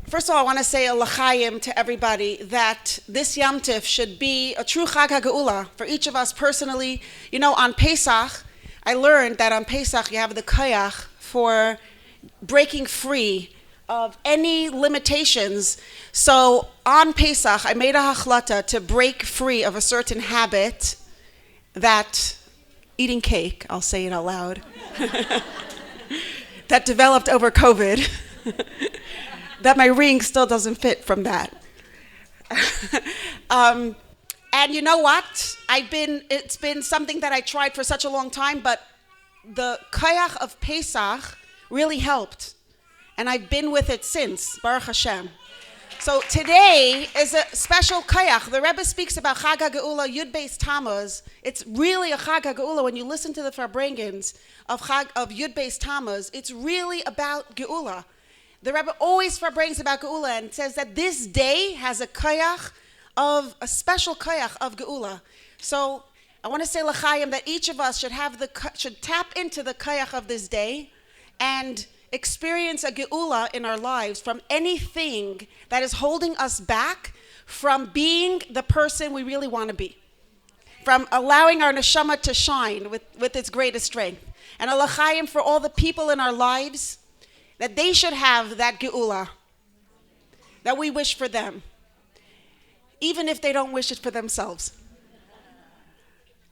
First of all, I want to say a l'chaim to everybody that this Yom Tif should be a true Chag HaGeula for each of us personally. You know, on Pesach, I learned that on Pesach you have the koyach for breaking free of any limitations. So on Pesach, I made a hachlata to break free of a certain habit that, eating cake, I'll say it out loud, that developed over COVID, that my ring still doesn't fit from that. And you know what? It's been something that I tried for such a long time, but the koyach of Pesach really helped. And I've been with it since, Baruch Hashem. So today is a special koyach. The Rebbe speaks about Chag HaGeula, Yud Beis Tammuz. It's really a Chag HaGeula. When you listen to the Farbrengens of Yud Beis Tammuz, it's really about Geula. The Rebbe always Farbrengens about Geula and says that this day has a koyach of, a special koyach of Geula. So I want to say l'chaim that each of us should tap into the koyach of this day and experience a geula in our lives from anything that is holding us back from being the person we really want to be, from allowing our neshama to shine with its greatest strength. And a l'chaim for all the people in our lives, that they should have that geula that we wish for them, even if they don't wish it for themselves.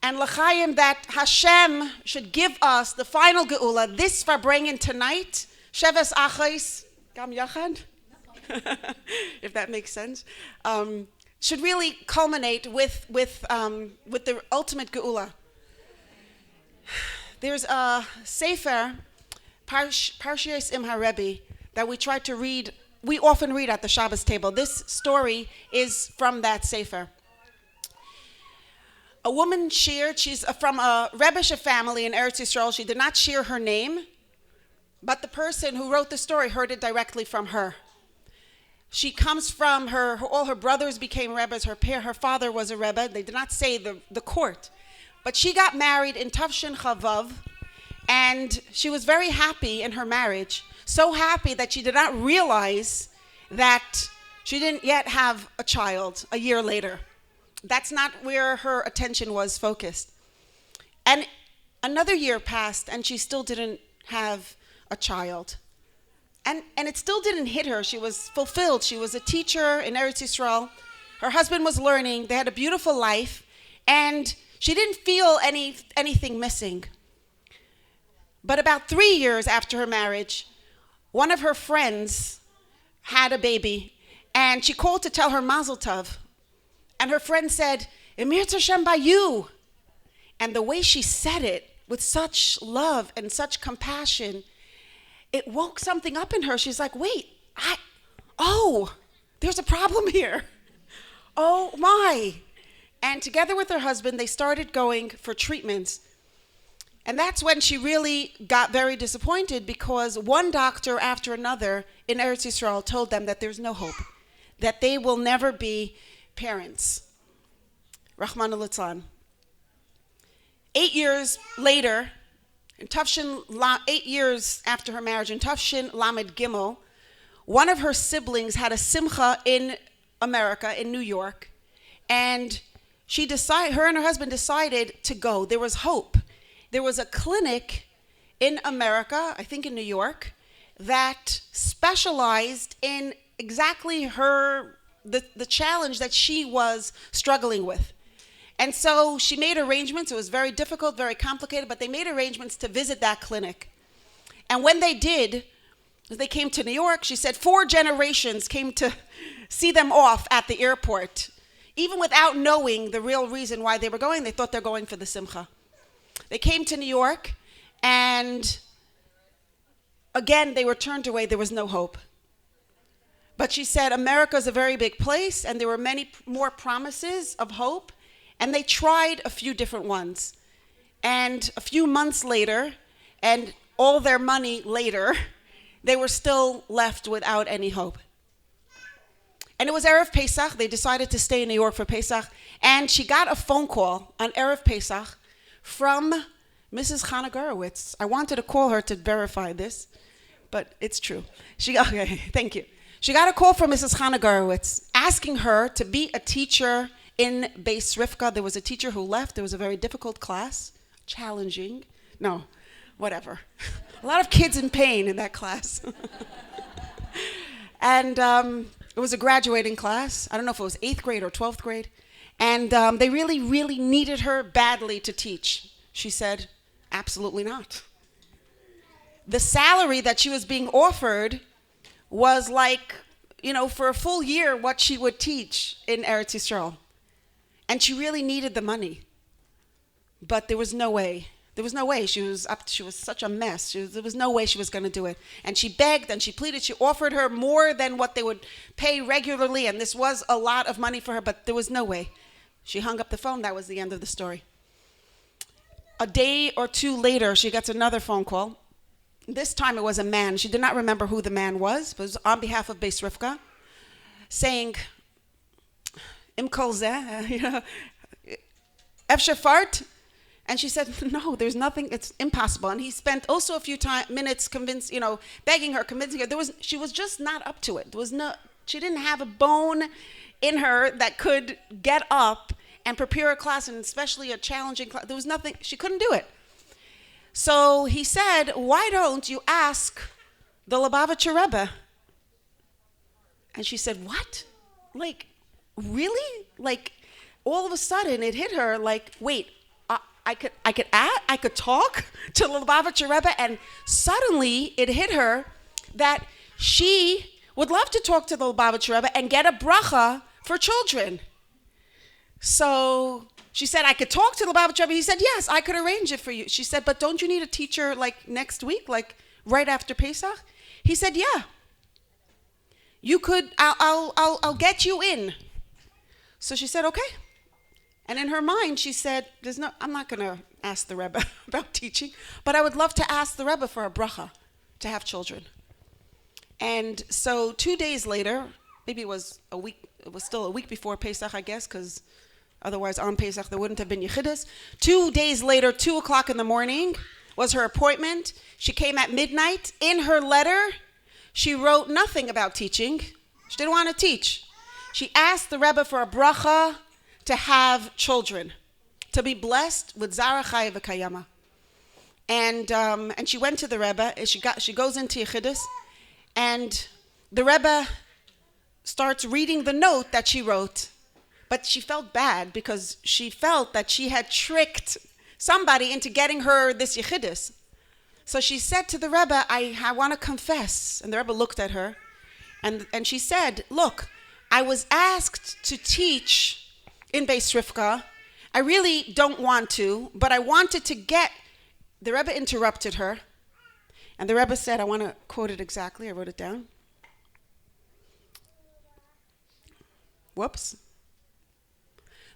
And l'chaim that Hashem should give us the final geula, this Farbrengen tonight, Sheves Achos, Gam Yachad, if that makes sense, should really culminate with the ultimate geula. There's a sefer, Parshios Im HaRebbe, that we try to read. We often read at the Shabbos table. This story is from that sefer. A woman sheared, she's from a Rebbeisha family in Eretz Yisrael. She did not share her name, but the person who wrote the story heard it directly from her. She comes from all her brothers became Rebbes. Her father was a Rebbe. They did not say the court. But she got married in Tavshin Chavav, and she was very happy in her marriage, so happy that she did not realize that she didn't yet have a child a year later. That's not where her attention was focused. And another year passed, and she still didn't have a child. And it still didn't hit her. She was fulfilled. She was a teacher in Eretz Yisrael. Her husband was learning. They had a beautiful life. And she didn't feel anything missing. But about 3 years after her marriage, one of her friends had a baby. And she called to tell her Mazel Tov. And her friend said, Emir Hashem by you. And the way she said it with such love and such compassion, it woke something up in her. She's like, wait, there's a problem here. Oh my. And together with her husband, they started going for treatments. And that's when she really got very disappointed, because one doctor after another in Eretz Yisrael told them that there's no hope, that they will never be parents. Rahman al-Litzlan. 8 years later, 8 years after her marriage, in Tavshin Lamed Gimel, one of her siblings had a simcha in America, in New York, and her and her husband decided to go. There was hope. There was a clinic in America, I think in New York, that specialized in exactly the challenge that she was struggling with. And so she made arrangements. It was very difficult, very complicated, but they made arrangements to visit that clinic. And when they did, they came to New York. She said 4 generations came to see them off at the airport. Even without knowing the real reason why they were going, they thought they're going for the simcha. They came to New York, and again, they were turned away. There was no hope. But she said America is a very big place, and there were many more promises of hope, and they tried a few different ones. And a few months later, and all their money later, they were still left without any hope. And it was Erev Pesach. They decided to stay in New York for Pesach, and she got a phone call on Erev Pesach from Mrs. Chana Gorowitz. I wanted to call her to verify this, but it's true. Okay, thank you. She got a call from Mrs. Chana Garowitz asking her to be a teacher in Beis Rivka. There was a teacher who left. It was a very difficult class, challenging. No, whatever. A lot of kids in pain in that class. And it was a graduating class. I don't know if it was 8th grade or 12th grade. And they really, really needed her badly to teach. She said, absolutely not. The salary that she was being offered was like, for a full year, what she would teach in Eretz Yisrael. And she really needed the money. But there was no way. There was no way. She was such a mess. There was no way she was going to do it. And she begged and she pleaded. She offered her more than what they would pay regularly. And this was a lot of money for her, but there was no way. She hung up the phone. That was the end of the story. A day or two later, she gets another phone call. This time it was a man. She did not remember who the man was, but it was on behalf of Beis Rivka, saying, Im kol zeh, efshe fart? And she said, no, there's nothing, it's impossible. And he spent also a few minutes begging her, convincing her. She was just not up to it. She didn't have a bone in her that could get up and prepare a class, and especially a challenging class. There was nothing, she couldn't do it. So he said, why don't you ask the Lubavitcher Rebbe? And she said, what? Like, really? Like, all of a sudden it hit her like, wait, I could talk to the Lubavitcher Rebbe, and suddenly it hit her that she would love to talk to the Lubavitcher Rebbe and get a bracha for children. So she said, I could talk to the Lubavitcher Rebbe. He said, yes, I could arrange it for you. She said, but don't you need a teacher like next week, like right after Pesach? He said, yeah. You could, I'll get you in. So she said, okay. And in her mind, she said, I'm not going to ask the Rebbe about teaching, but I would love to ask the Rebbe for a bracha to have children. And so 2 days later, maybe it was still a week before Pesach, I guess, because otherwise on Pesach there wouldn't have been Yechidus. 2 days later, 2 o'clock in the morning, was her appointment. She came at midnight. In her letter, she wrote nothing about teaching. She didn't want to teach. She asked the Rebbe for a bracha to have children, to be blessed with Zara Chaya v'Kayama. And she went to the Rebbe. She goes into Yechidus, and the Rebbe starts reading the note that she wrote. But she felt bad because she felt that she had tricked somebody into getting her this Yechidus. So she said to the Rebbe, I want to confess. And the Rebbe looked at her, and she said, look, I was asked to teach in Beis Rivka. I really don't want to, but I wanted to get... The Rebbe interrupted her, and the Rebbe said, I want to quote it exactly. I wrote it down. Whoops.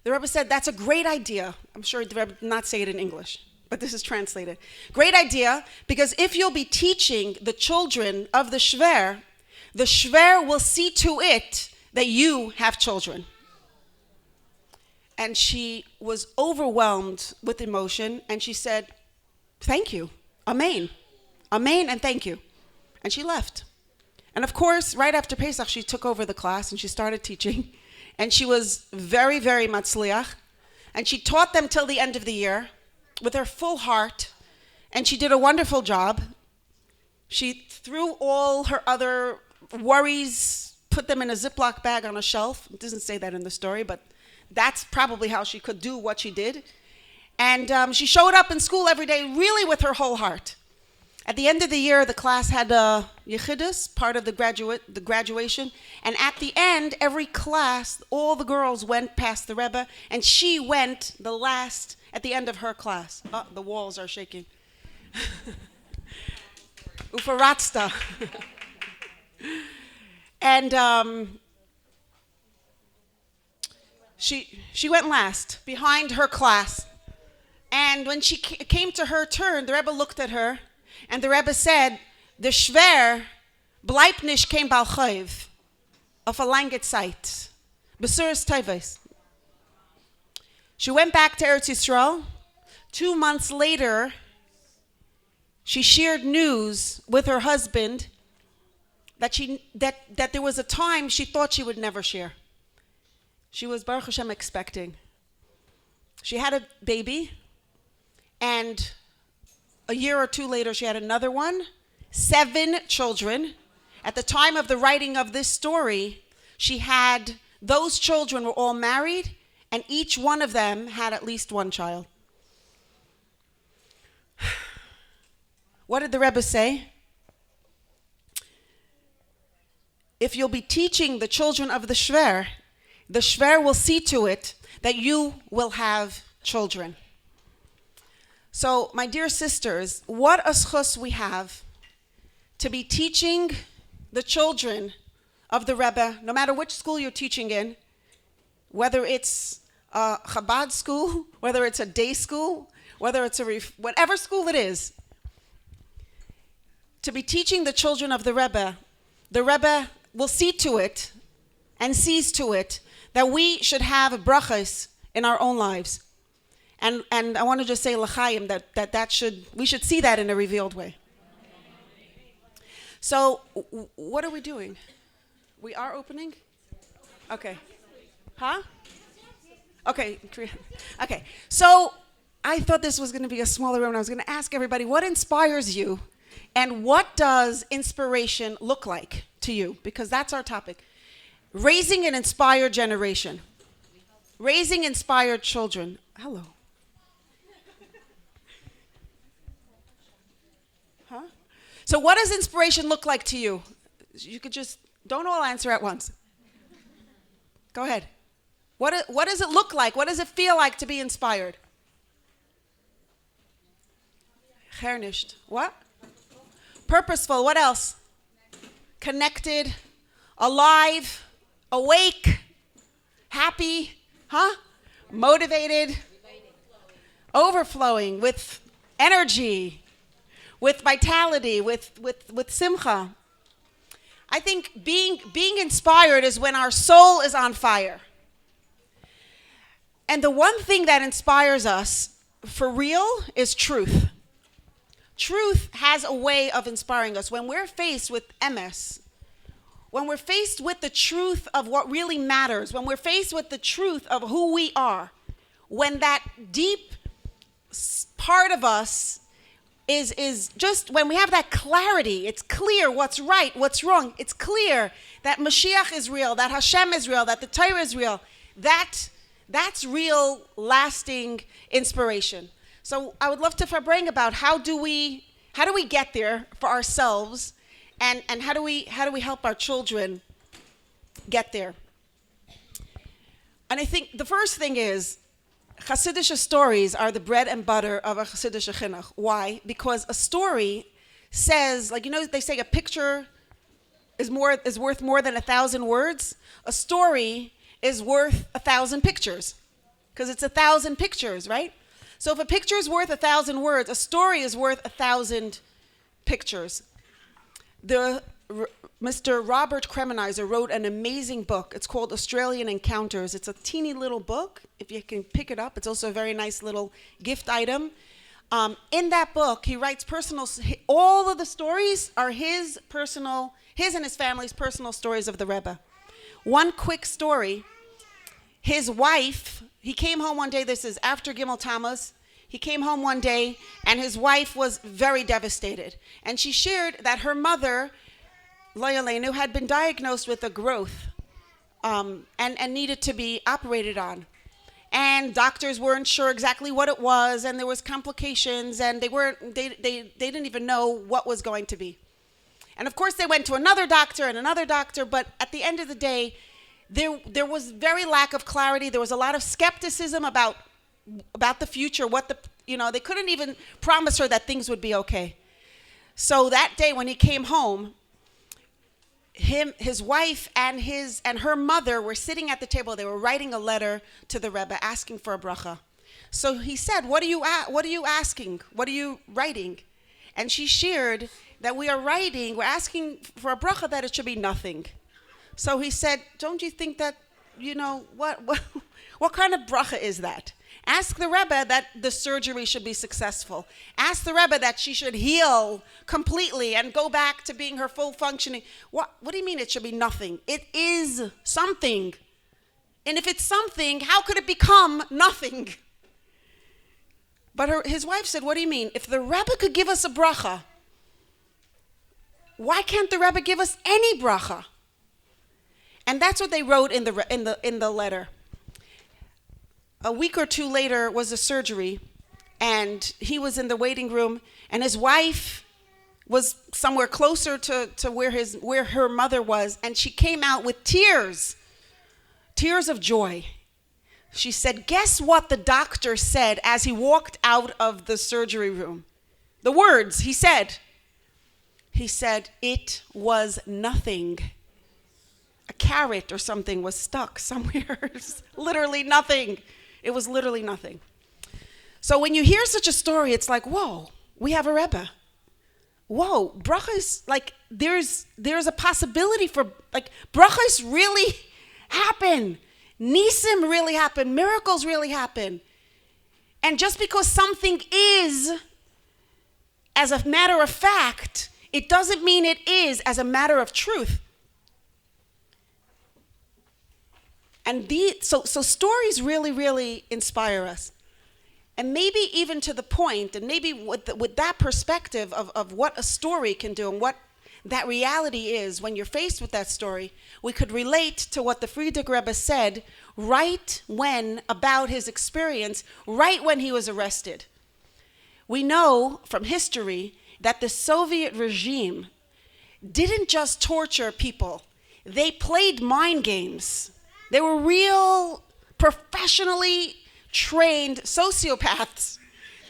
The Rebbe said, that's a great idea. I'm sure the Rebbe did not say it in English, but this is translated. Great idea, because if you'll be teaching the children of the shver will see to it that you have children. And she was overwhelmed with emotion, and she said, thank you. Amen. Amen, and thank you. And she left. And of course, right after Pesach, she took over the class, and she started teaching. And she was very, very matzliach. And she taught them till the end of the year with her full heart. And she did a wonderful job. She threw all her other worries, put them in a Ziploc bag on a shelf. It doesn't say that in the story, but that's probably how she could do what she did. And she showed up in school every day really with her whole heart. At the end of the year, the class had a Yechidus, part of the graduation. And at the end, every class, all the girls went past the Rebbe, and she went the last at the end of her class. Oh, the walls are shaking. Ufaratsta. And she went last, behind her class. And when she came to her turn, the Rebbe looked at her, and the Rebbe said, "The Shver bleibt nicht kein Balchayv auf a lange Zeit. Besuras Teves." She went back to Eretz Yisrael. 2 months later, she shared news with her husband that there was a time she thought she would never share. She was Baruch Hashem expecting. She had a baby, and a year or two later she had another one, 7 children. At the time of the writing of this story, those children were all married, and each one of them had at least one child. What did the Rebbe say? If you'll be teaching the children of the Shver will see to it that you will have children. So, my dear sisters, what a schus we have to be teaching the children of the Rebbe, no matter which school you're teaching in, whether it's a Chabad school, whether it's a day school, whether it's whatever school it is, to be teaching the children of the Rebbe will see to it and sees to it that we should have brachas in our own lives. And I want to just say l'chaim, we should see that in a revealed way. So, what are we doing? We are opening? Okay. Huh? Okay. Okay. So, I thought this was going to be a smaller room, and I was going to ask everybody, what inspires you, and what does inspiration look like to you? Because that's our topic. Raising an inspired generation. Raising inspired children. Hello. Huh? So what does inspiration look like to you? You could just, don't all answer at once. Go ahead. What does it look like? What does it feel like to be inspired? Hernished. What? Purposeful. What else? Connected. Alive. Awake. Happy. Huh? Motivated. Overflowing with energy. With vitality. With simcha. I think being inspired is when our soul is on fire. And the one thing that inspires us for real is truth. Truth has a way of inspiring us. When we're faced with MS, when we're faced with the truth of what really matters, when we're faced with the truth of who we are, when that deep part of us is just, when we have that clarity, it's clear what's right, what's wrong. It's clear that Mashiach is real, that Hashem is real, that the Torah is real. That's real, lasting inspiration. So I would love to Farbrengen about how do we get there for ourselves, and how do we help our children get there? And I think the first thing is Hasidic stories are the bread and butter of a Hasidic chinuch. Why? Because a story says, like, they say a picture is worth more than 1,000 words. A story is worth 1,000 pictures, because it's 1,000 pictures, right? So if a picture is worth 1,000 words, a story is worth 1,000 pictures. Mr. Robert Kremenizer wrote an amazing book. It's called Australian Encounters. It's a teeny little book. If you can pick it up, it's also a very nice little gift item. In that book, he writes all of the stories are his and his family's personal stories of the Rebbe. One quick story. His wife, he came home one day, this is after Gimel Tammuz. He came home one day, and his wife was very devastated. And she shared that her mother, Loyalenu, had been diagnosed with a growth and needed to be operated on. And doctors weren't sure exactly what it was, and there was complications, and they didn't even know what was going to be. And of course, they went to another doctor, but at the end of the day, there was very lack of clarity. There was a lot of skepticism about the future. They couldn't even promise her that things would be okay. So that day when he came home, his wife and her mother were sitting at the table. They were writing a letter to the Rebbe asking for a bracha. So he said, "What are you asking? What are you writing?" And she shared that we're asking for a bracha that it should be nothing. So he said, "Don't you think that, what kind of bracha is that?" Ask the Rebbe that the surgery should be successful. Ask the Rebbe that she should heal completely and go back to being her full functioning. What do you mean it should be nothing? It is something. And if it's something, how could it become nothing? But his wife said, what do you mean? If the Rebbe could give us a bracha, why can't the Rebbe give us any bracha? And that's what they wrote in the letter. A week or two later was the surgery, and he was in the waiting room, and his wife was somewhere closer to where her mother was, and she came out with tears of joy. She said, guess what the doctor said as he walked out of the surgery room? The words he said, it was nothing. A carrot or something was stuck somewhere. Literally nothing. It was literally nothing. So when you hear such a story, it's like, whoa, we have a Rebbe. Whoa, brachas, like there's a possibility for, like, brachas really happen. Nisim really happen. Miracles really happen. And just because something is, as a matter of fact, it doesn't mean it is as a matter of truth. And so stories really, really inspire us. And maybe even to the point, and maybe with that perspective of what a story can do and what that reality is, when you're faced with that story, we could relate to what the Frierdiker Rebbe said about his experience, right when he was arrested. We know from history that the Soviet regime didn't just torture people. They played mind games. They were real professionally trained sociopaths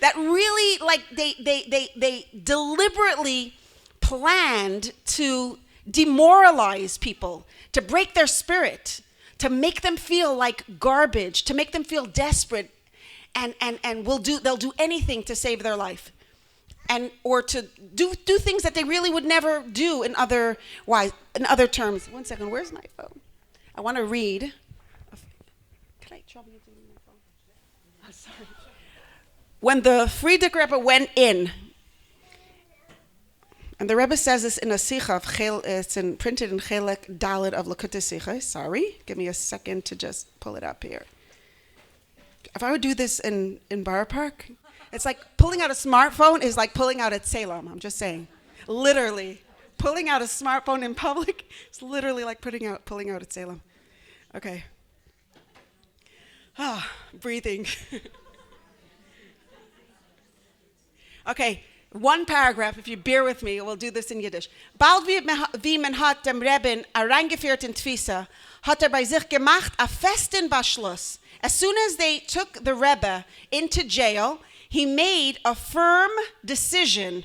that really, like, they deliberately planned to demoralize people, to break their spirit, to make them feel like garbage, to make them feel desperate, and they'll do anything to save their life, or to do things that they really would never do in other terms. 1 second, where's my phone? I want to read. Can I trouble you doing my phone? I'm sorry. When the Frierdiker Rebbe went in, and the Rebbe says this in a sicha, it's printed in Chelek Dalet of Lakutei Sicha. Sorry, give me a second to just pull it up here. If I would do this in Borough Park, it's like pulling out a smartphone is like pulling out a tzelem. I'm just saying, literally. Pulling out a smartphone in public is literally like pulling out a tzelem. Okay. Breathing. Okay, one paragraph, if you bear with me, we'll do this in Yiddish. Bald wie man hat dem Rebben reingeführt in Tfisa, hat bei sich gemacht a festen Beschluss. As soon as they took the Rebbe into jail, he made a firm decision,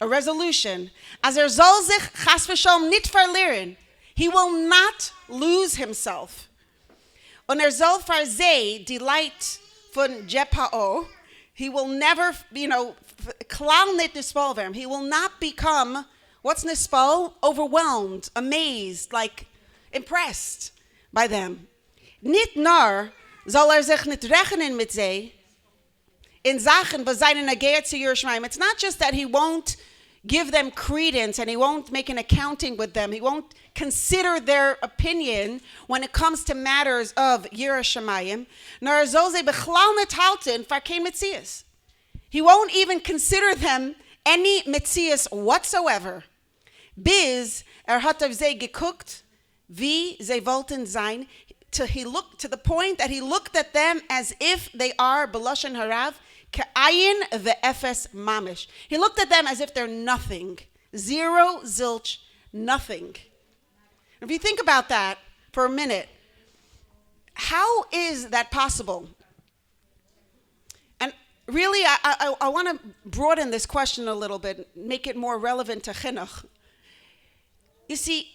a resolution, as soll sich chas v'sholom nicht verlieren. He will not lose himself. Und soll für sie die Leid von Jepao. He will never, klal nicht nispal werden. He will not become, what's nispal? Overwhelmed, amazed, like impressed by them. Nicht nur soll sich nicht rechnen mit sie, in Sachen, was seinen Nageya zu Yerushalayim. It's not just that he won't give them credence and he won't make an accounting with them. He won't consider their opinion when it comes to matters of Yerushalayim. Nor soll sie bechlal nicht halten für kein Metzias. He won't even consider them any Metzias whatsoever. Bis hat auf sie geguckt, wie sie wollten sein. He looked to the point that he looked at them as if they are B'lashon Harav, Ka'ayin ve'efes mamish. He looked at them as if they're nothing. Zero, zilch, nothing. If you think about that for a minute, how is that possible? And really, I want to broaden this question a little bit, make it more relevant to chinuch. You see,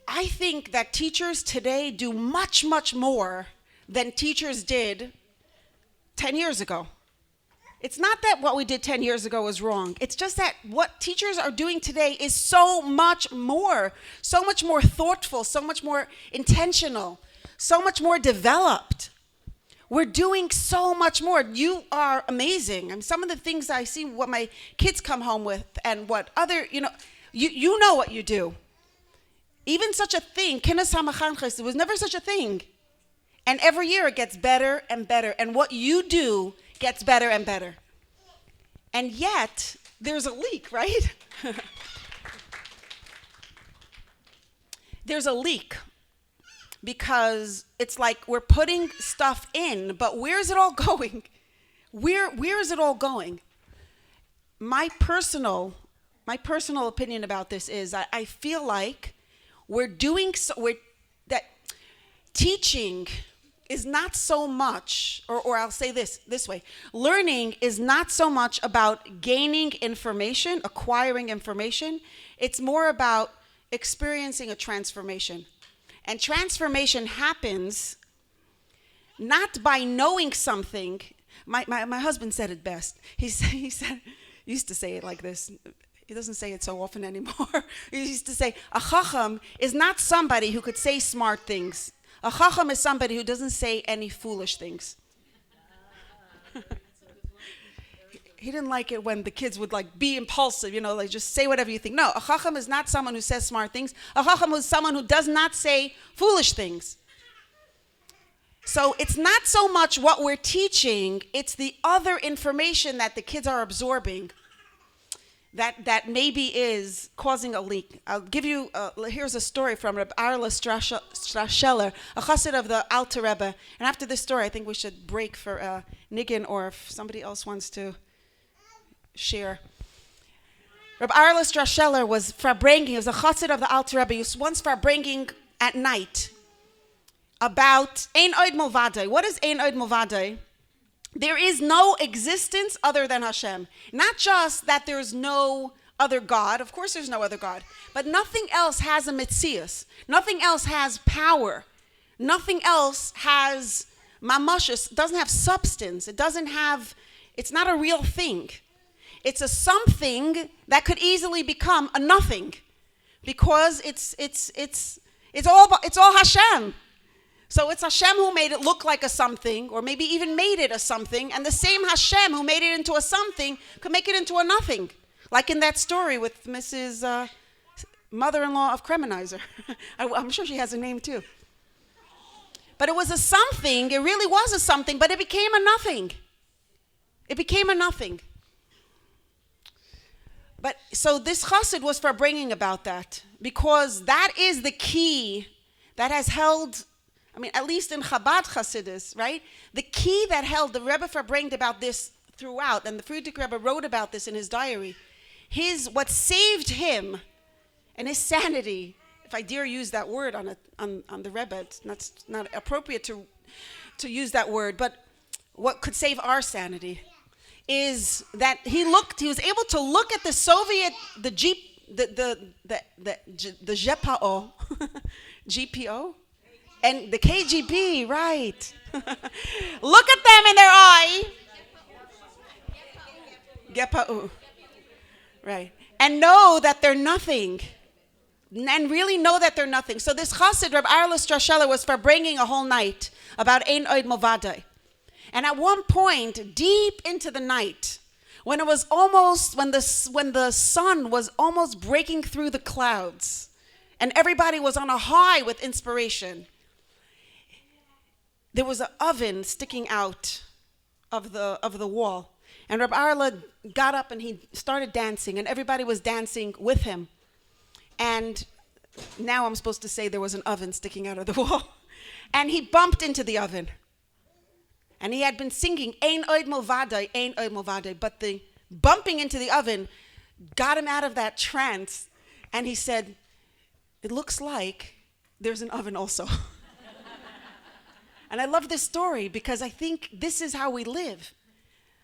I think that teachers today do much, much more than teachers did 10 years ago. It's not that what we did 10 years ago was wrong. It's just that what teachers are doing today is so much more thoughtful, so much more intentional, so much more developed. We're doing so much more. You are amazing. I mean, some of the things I see, what my kids come home with, and what other, you know what you do. Even such a thing, Kinus Mechanchos, there was never such a thing. And every year it gets better and better. And what you do gets better and better. And yet, there's a leak, right? There's a leak. Because it's like we're putting stuff in, but where's it all going? Where is it all going? My personal opinion about this is I feel like that teaching is not so much, or I'll say this way, learning is not so much about gaining information, acquiring information. It's more about experiencing a transformation. And transformation happens not by knowing something. My husband said it best. He used to say it like this. He doesn't say it so often anymore. He used to say, a chacham is not somebody who could say smart things. A chacham is somebody who doesn't say any foolish things. He didn't like it when the kids would be impulsive, like just say whatever you think. No, a chacham is not someone who says smart things. A chacham is someone who does not say foolish things. So it's not so much what we're teaching, it's the other information that the kids are absorbing that maybe is causing a leak. I'll give you, here's a story from Reb Arla Strasheller, a chassid of the Alter Rebbe. And after this story, I think we should break for Niggin, or if somebody else wants to share. Reb Arla Strasheller was Farbrengen. He was a chassid of the Alter Rebbe. He was once Farbrengen at night about Ein Od Milvadai. What is Ein Od Milvadai? There is no existence other than Hashem. Not just that there's no other God. Of course there's no other God. But nothing else has a mitzias. Nothing else has power. Nothing else has mamashus. It doesn't have substance. It's not a real thing. It's a something that could easily become a nothing, because it's all Hashem. So it's Hashem who made it look like a something, or maybe even made it a something, and the same Hashem who made it into a something could make it into a nothing, like in that story with Mrs. Mother-in-law of Kremenizer. I'm sure she has a name too. But it was a something. It really was a something, but it became a nothing. It became a nothing. But so this chassid was Farbrengen about that, because that is the key that has held, at least in Chabad Chassidus, right? The key that held, the Rebbe Farbrengen about this throughout, and the Friedrich Rebbe wrote about this in his diary. What saved him and his sanity, if I dare use that word on the Rebbe, it's not appropriate to use that word, but what could save our sanity is that he was able to look at the Soviet, the GPO, GPO, and the KGB, right? Look at them in their eye. GPO, right? And know that they're nothing. And really know that they're nothing. So this chassid, Reb Arla Strasheller, was Farbrengen a whole night about Ein Od Milvadai. And at one point, deep into the night, when it was almost, when the sun was almost breaking through the clouds, and everybody was on a high with inspiration, there was an oven sticking out of the wall. And Reb Arla got up and he started dancing, and everybody was dancing with him. And now I'm supposed to say there was an oven sticking out of the wall. And he bumped into the oven. And he had been singing, Ein Od Milvadai, Ein Od Milvadai. But the bumping into the oven got him out of that trance. And he said, it looks like there's an oven also. And I love this story because I think this is how we live.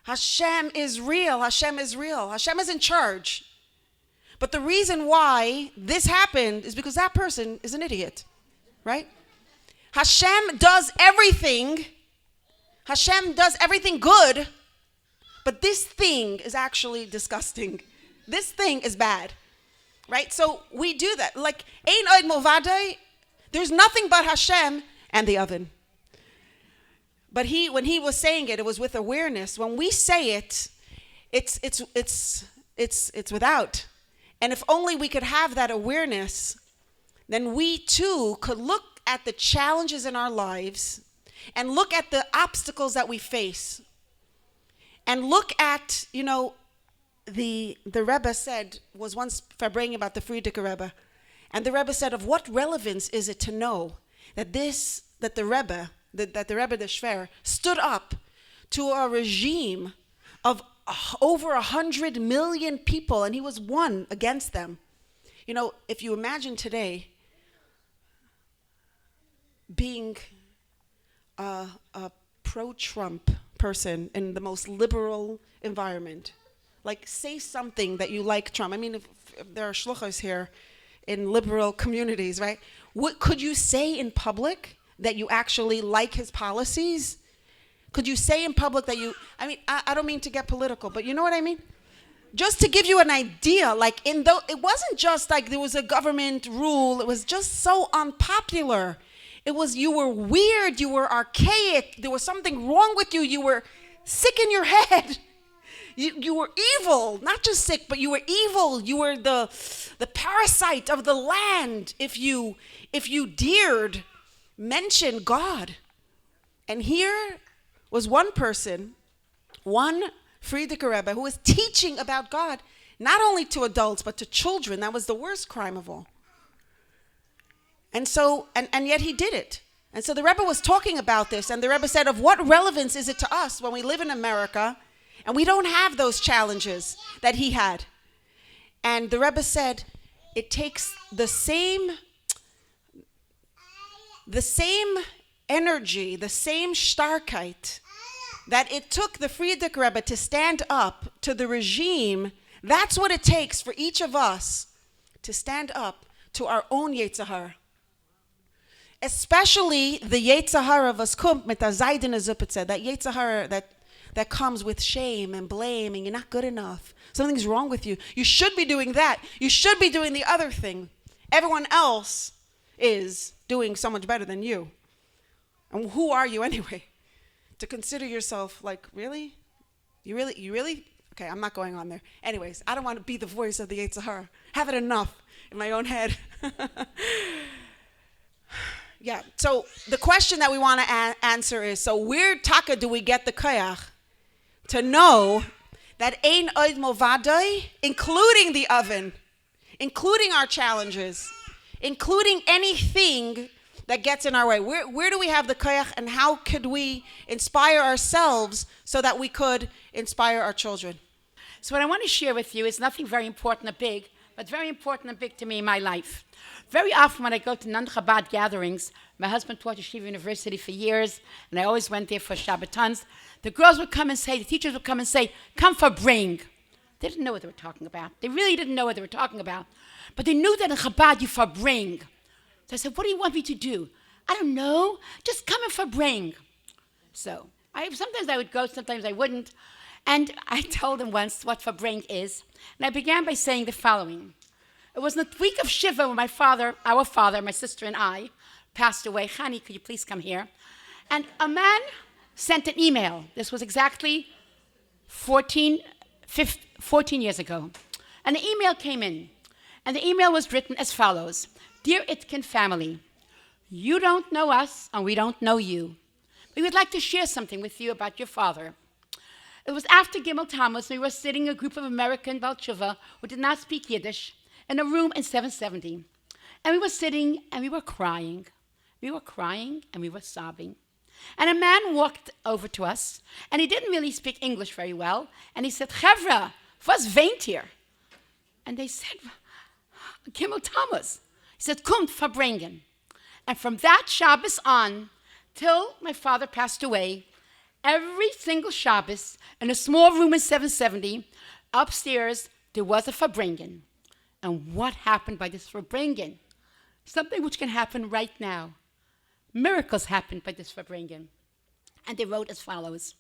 Hashem is real. Hashem is real. Hashem is in charge. But the reason why this happened is because that person is an idiot, right? Hashem does everything. Hashem does everything good, but this thing is actually disgusting. This thing is bad, right? So we do that. Like, Ein Od Milvadai, there's nothing but Hashem and the oven. But when he was saying it, it was with awareness. When we say it, it's without. And if only we could have that awareness, then we too could look at the challenges in our lives and look at the obstacles that we face. And look at, the Rebbe said, was once Farbrengen about the Frierdiker Rebbe. And the Rebbe said, of what relevance is it to know that the Rebbe, that the Rebbe the Shver, stood up to a regime of over 100 million people, and he was one against them. If you imagine today being a pro-Trump person in the most liberal environment, like say something that you like Trump. I mean, if there are shluchos here in liberal communities, right? What could you say in public that you actually like his policies? Could you say in public that I don't mean to get political, but you know what I mean? Just to give you an idea, it wasn't just like there was a government rule, it was just so unpopular. It was, you were weird, you were archaic, there was something wrong with you, you were sick in your head. You were evil, not just sick, but you were evil. You were the parasite of the land if you dared mention God. And here was one person, one Frierdiker Rebbe, who was teaching about God, not only to adults, but to children. That was the worst crime of all. And so, and yet he did it. And so the Rebbe was talking about this, and the Rebbe said, of what relevance is it to us when we live in America and we don't have those challenges that he had? And the Rebbe said, it takes the same energy, the same starkheit that it took the Frierdiker Rebbe to stand up to the regime. That's what it takes for each of us to stand up to our own Yetzer Hara. Especially the Yetzer Hara was kommt mit der seidene Suppe, that Yetzer Hara that comes with shame and blame, and you're not good enough. Something's wrong with you. You should be doing that. You should be doing the other thing. Everyone else is doing so much better than you. And who are you anyway? To consider yourself like, really? You really? Okay, I'm not going on there. Anyways, I don't want to be the voice of the Yetzer Hara. Have it enough in my own head. Yeah, so the question that we want to answer is, so where taka do we get the koyach to know that ein oid movadoi, including the oven, including our challenges, including anything that gets in our way? Where do we have the koyach, and how could we inspire ourselves so that we could inspire our children? So what I want to share with you is nothing very important or big, but very important and big to me in my life. Very often when I go to non-Chabad gatherings, my husband taught Yeshiva University for years, and I always went there for Shabbatons. The girls would come and say, the teachers would come and say, come Farbrengen. They didn't know what they were talking about. They really didn't know what they were talking about. But they knew that in Chabad you Farbrengen. So I said, what do you want me to do? I don't know. Just come and Farbrengen. So sometimes I would go, sometimes I wouldn't. And I told them once what Farbrengen is. And I began by saying the following. It was in the week of Shiva when our father, my sister and I, passed away. Chanie, could you please come here? And a man sent an email. This was exactly 14 years ago. And the email came in. And the email was written as follows. Dear Itkin family, you don't know us and we don't know you. We would like to share something with you about your father. It was after Gimel Tammuz, and we were sitting, a group of American Baal Tshuva who did not speak Yiddish, in a room in 770. And we were sitting and we were crying. We were crying and we were sobbing. And a man walked over to us, and he didn't really speak English very well. And he said, Chevra, was weint hier? And they said, Gimel Tammuz. He said, Kommt Farbrengen. And from that Shabbos on, till my father passed away, every single Shabbos, in a small room in 770, upstairs, there was a Farbrengen. And what happened by this Farbrengen? Something which can happen right now. Miracles happened by this Farbrengen. And they wrote as follows.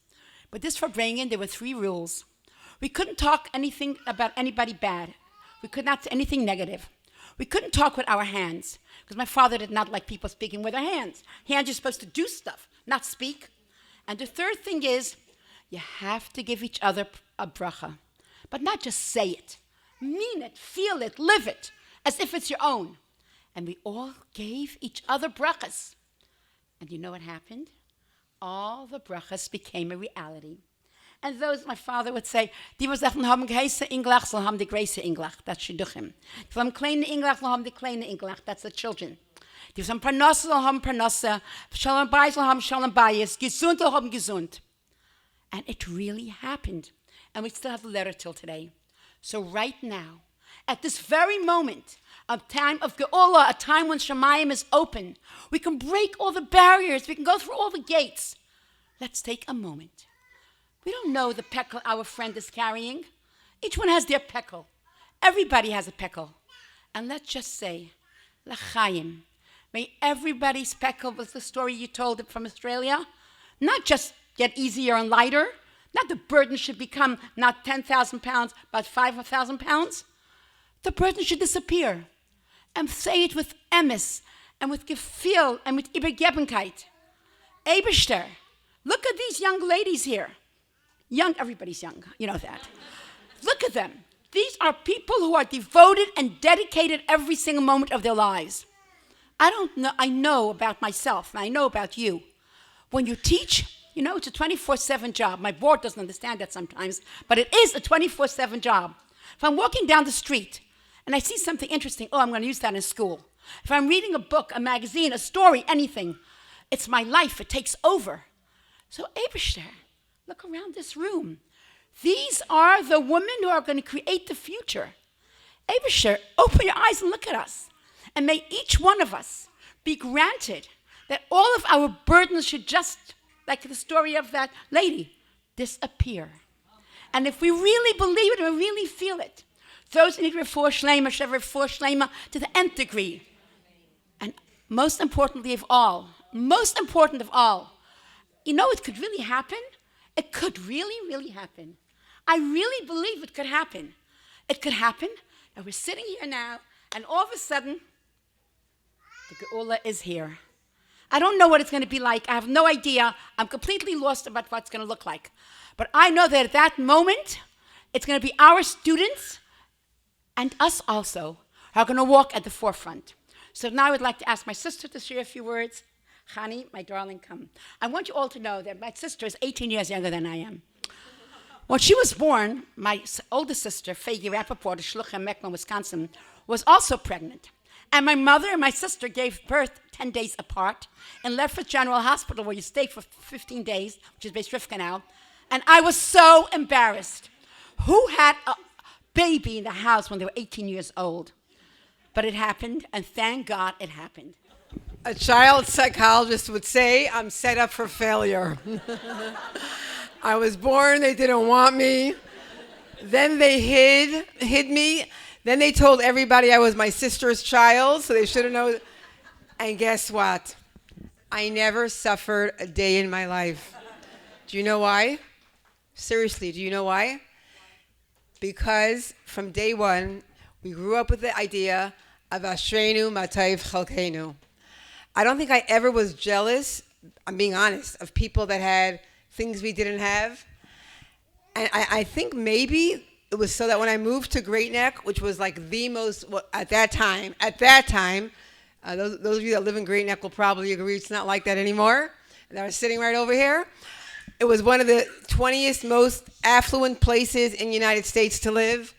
But this Farbrengen, there were 3 rules. We couldn't talk anything about anybody bad. We could not say anything negative. We couldn't talk with our hands, because my father did not like people speaking with their hands. Hands are supposed to do stuff, not speak. And the third thing is, you have to give each other a bracha. But not just say it. Mean it, feel it, live it, as if it's your own. And we all gave each other brachas. And you know what happened? All the brachas became a reality. And those, my father would say, die was sagen, haben geheise Inglach, so haben die Grace Inglach. That's Shidduchim. Die haben kleine Inglach, so haben die kleine Inglach. That's the children. Die haben Parnasse, so haben Parnasse. Shalom Bayis, so haben Shalom Bayis. Gesund, so haben gesund. And it really happened. And we still have the letter till today. So right now, at this very moment, a time of Geolah, a time when Shemayim is open, we can break all the barriers. We can go through all the gates. Let's take a moment. We don't know the pekel our friend is carrying. Each one has their pekel. Everybody has a pekel. And let's just say, L'chaim. May everybody's pekel, was the story you told from Australia, not just get easier and lighter, not the burden should become not 10,000 pounds, but 5,000 pounds. The burden should disappear. And say it with emes, and with gefühl, and with Übergebenkeit. Eberster, look at these young ladies here. Young, everybody's young, you know that. Look at them. These are people who are devoted and dedicated every single moment of their lives. I know about myself, and I know about you. When you teach, you know, it's a 24/7 job. My board doesn't understand that sometimes, but it is a 24/7 job. If I'm walking down the street and I see something interesting, I'm going to use that in school. If I'm reading a book, a magazine, a story, anything, it's my life. It takes over. So, Eberster, look around this room. These are the women who are going to create the future. Eberster, open your eyes and look at us. And may each one of us be granted that all of our burdens should just, like the story of that lady, disappear. And if we really believe it and we really feel it, those who need refuah shlema should have refuah shlema to the nth degree. And most important of all, you know it could really happen? It could really, really happen. I really believe it could happen. It could happen, and we're sitting here now, and all of a sudden, the Geolah is here. I don't know what it's going to be like. I have no idea. I'm completely lost about what it's going to look like. But I know that at that moment, it's going to be our students and us also who are going to walk at the forefront. So now I would like to ask my sister to share a few words. Chanie, my darling, come. I want you all to know that my sister is 18 years younger than I am. When she was born, my oldest sister, Fagi Rappaport of Shluchim, Mecklenburg, Wisconsin, was also pregnant. And my mother and my sister gave birth 10 days apart in Lefferts General Hospital, where you stay for 15 days, which is Beis Rivka now. And I was so embarrassed. Who had a baby in the house when they were 18 years old? But it happened, and thank God it happened. A child psychologist would say, I'm set up for failure. I was born, they didn't want me. Then they hid me. Then they told everybody I was my sister's child, so they should have known. And guess what? I never suffered a day in my life. Do you know why? Seriously, do you know why? Because from day one, we grew up with the idea of Ashreinu Matayv Chalkeinu. I don't think I ever was jealous, I'm being honest, of people that had things we didn't have. And I think maybe it was so that when I moved to Great Neck, which was like the most, at that time, those of you that live in Great Neck will probably agree it's not like that anymore. And I was sitting right over here. It was one of the 20th most affluent places in the United States to live.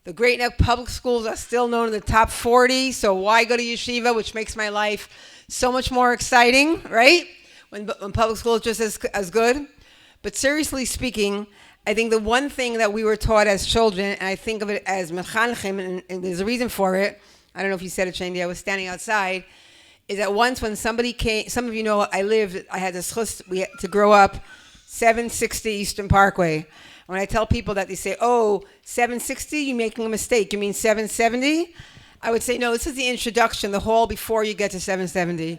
The Great Neck public schools are still known in the top 40, so why go to yeshiva, which makes my life so much more exciting, right? When public school is just as good. But seriously speaking, I think the one thing that we were taught as children, and I think of it as Mechanchos, and there's a reason for it, I don't know if you said it, Chanie, I was standing outside, is that once when somebody came, some of you know I had the schus to grow up 760 Eastern Parkway. When I tell people that, they say, 760, you're making a mistake. You mean 770? I would say, no, this is the introduction, the hall before you get to 770.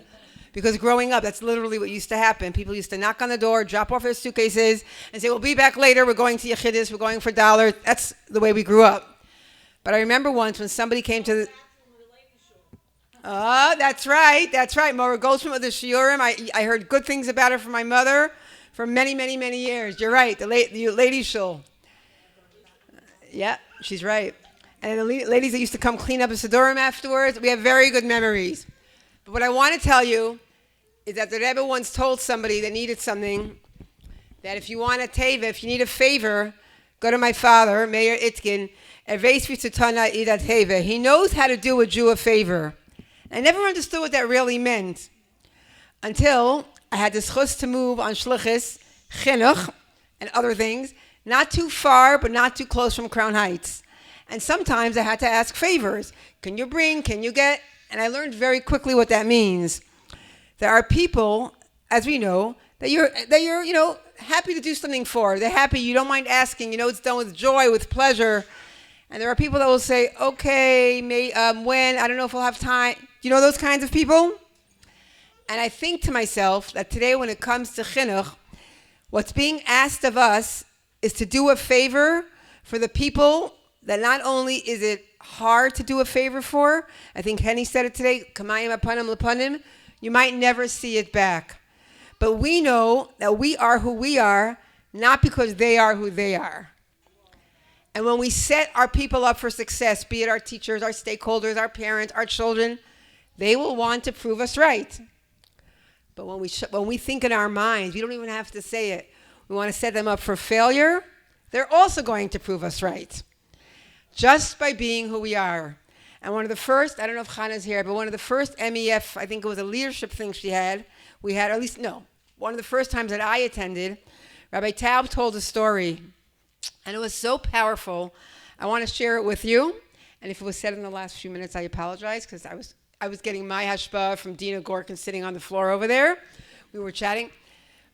Because growing up, that's literally what used to happen. People used to knock on the door, drop off their suitcases, and say, we'll be back later. We're going to Yechidus. We're going for $1. That's the way we grew up. But I remember once when somebody came to the... That's right. Morah goes from the shiurim. I heard good things about her from my mother, for many, many, many years. You're right, the ladies' shul. Yeah, she's right. And the ladies that used to come clean up the Sidurim afterwards, we have very good memories. But what I want to tell you is that the Rebbe once told somebody that needed something, that if you want a teva, if you need a favor, go to my father, Meir Itkin, he knows how to do a Jew a favor. I never understood what that really meant until I had the schus to move on shlichus, chinuch, and other things, not too far, but not too close from Crown Heights. And sometimes I had to ask favors. Can you bring? Can you get? And I learned very quickly what that means. There are people, as we know, that you're happy to do something for. They're happy. You don't mind asking. It's done with joy, with pleasure. And there are people that will say, okay, when? I don't know if we'll have time. You know those kinds of people? And I think to myself that today when it comes to chinuch, what's being asked of us is to do a favor for the people that not only is it hard to do a favor for, I think Henny said it today, kamayim apanim lepanim, you might never see it back. But we know that we are who we are, not because they are who they are. And when we set our people up for success, be it our teachers, our stakeholders, our parents, our children, they will want to prove us right. But when we think in our minds, we don't even have to say it. We want to set them up for failure. They're also going to prove us right. Just by being who we are. And one of the first, I don't know if Chana's here, but one of the first MEF, I think it was a leadership thing we had, or at least, no, one of the first times that I attended, Rabbi Taub told a story. And it was so powerful. I want to share it with you. And if it was said in the last few minutes, I apologize, because I was getting my hashpah from Dina Gorkin sitting on the floor over there. We were chatting.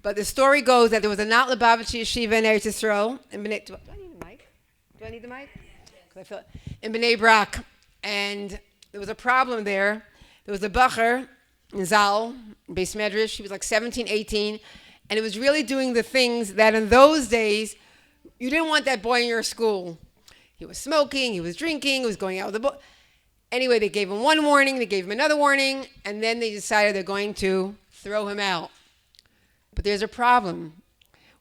But the story goes that there was a Not Lubavitch yeshiva in Eretz Yisrael. Do I need the mic? Do I need the mic? I feel it. In Bnei Brak. And there was a problem there. There was a bacher in Zal, in Beis Medrash. He was like 17, 18. And it was really doing the things that in those days, you didn't want that boy in your school. He was smoking, he was drinking, he was going out with the boy. Anyway, they gave him one warning, they gave him another warning, and then they decided they're going to throw him out. But there's a problem.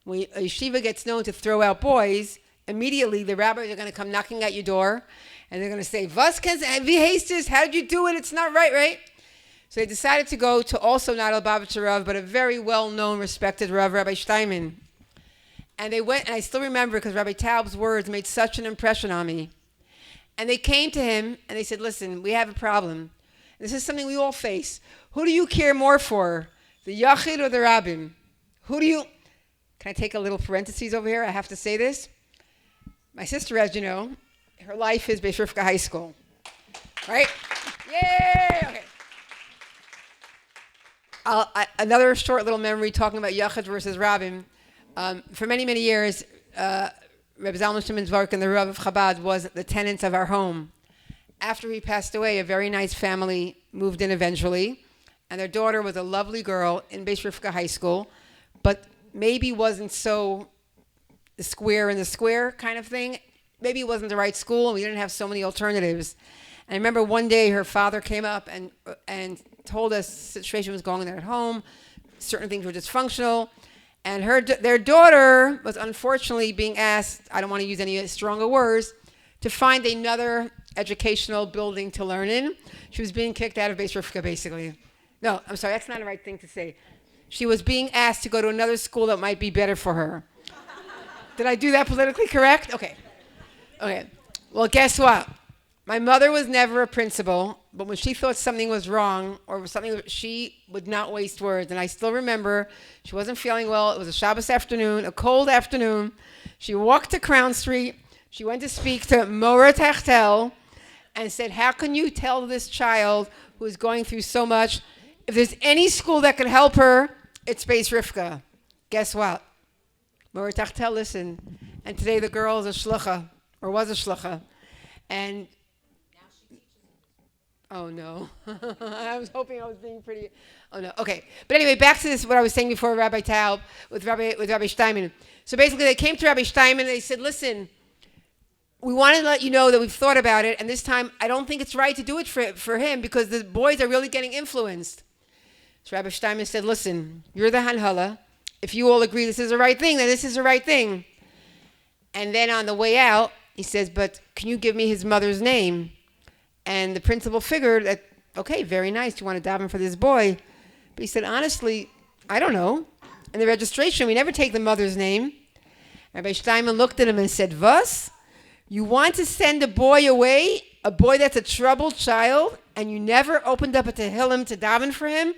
When a yeshiva gets known to throw out boys, immediately the rabbis are going to come knocking at your door, and they're going to say, wie heißt es? How did you do it? It's not right, right? So they decided to go to also not a Lubavitcher Rav, but a very well-known, respected Rav, Rabbi Steinman. And they went, and I still remember because Rabbi Taub's words made such an impression on me. And they came to him, and they said, listen, we have a problem. This is something we all face. Who do you care more for, the Yachid or the Rabbim? Can I take a little parentheses over here? I have to say this. My sister, as you know, her life is Beis Rivka High School. Right? Yay! Okay. Another short little memory talking about Yachid versus Rabbim. For many, many years, Reb Zalman Shimon Zvark and the Rav of Chabad was the tenants of our home. After he passed away, a very nice family moved in eventually, and their daughter was a lovely girl in Beis Rivka High School, but maybe wasn't so the square kind of thing. Maybe it wasn't the right school, and we didn't have so many alternatives. And I remember one day her father came up and told us the situation was going on there at home. Certain things were dysfunctional. And their daughter was unfortunately being asked, I don't want to use any stronger words, to find another educational building to learn in. She was being kicked out of Beis Rivka, basically. No, I'm sorry, that's not the right thing to say. She was being asked to go to another school that might be better for her. Did I do that politically correct? Okay. Well, guess what? My mother was never a principal, but when she thought something was wrong or something, she would not waste words. And I still remember she wasn't feeling well. It was a Shabbos afternoon, a cold afternoon. She walked to Crown Street. She went to speak to Morah Teichtel and said, how can you tell this child who is going through so much, if there's any school that can help her, it's Beis Rivka. Guess what? Morah Teichtel listened. And today the girl is a shlucha, or was a shlucha. And oh, no. I was hoping I was being pretty... Oh, no. Okay. But anyway, back to this, what I was saying before, Rabbi Taub, with Rabbi Steinman. So basically, they came to Rabbi Steinman, and they said, listen, we want to let you know that we've thought about it, and this time, I don't think it's right to do it for him, because the boys are really getting influenced. So Rabbi Steinman said, listen, you're the Hanhala. if you all agree this is the right thing, then this is the right thing. And then on the way out, he says, but can you give me his mother's name? And the principal figured that, okay, very nice. You want to daven for this boy. But he said, honestly, I don't know. In the registration, we never take the mother's name. Rabbi Steinman looked at him and said, "Was? You want to send a boy away, a boy that's a troubled child, and you never opened up a Tehillim to daven for him?"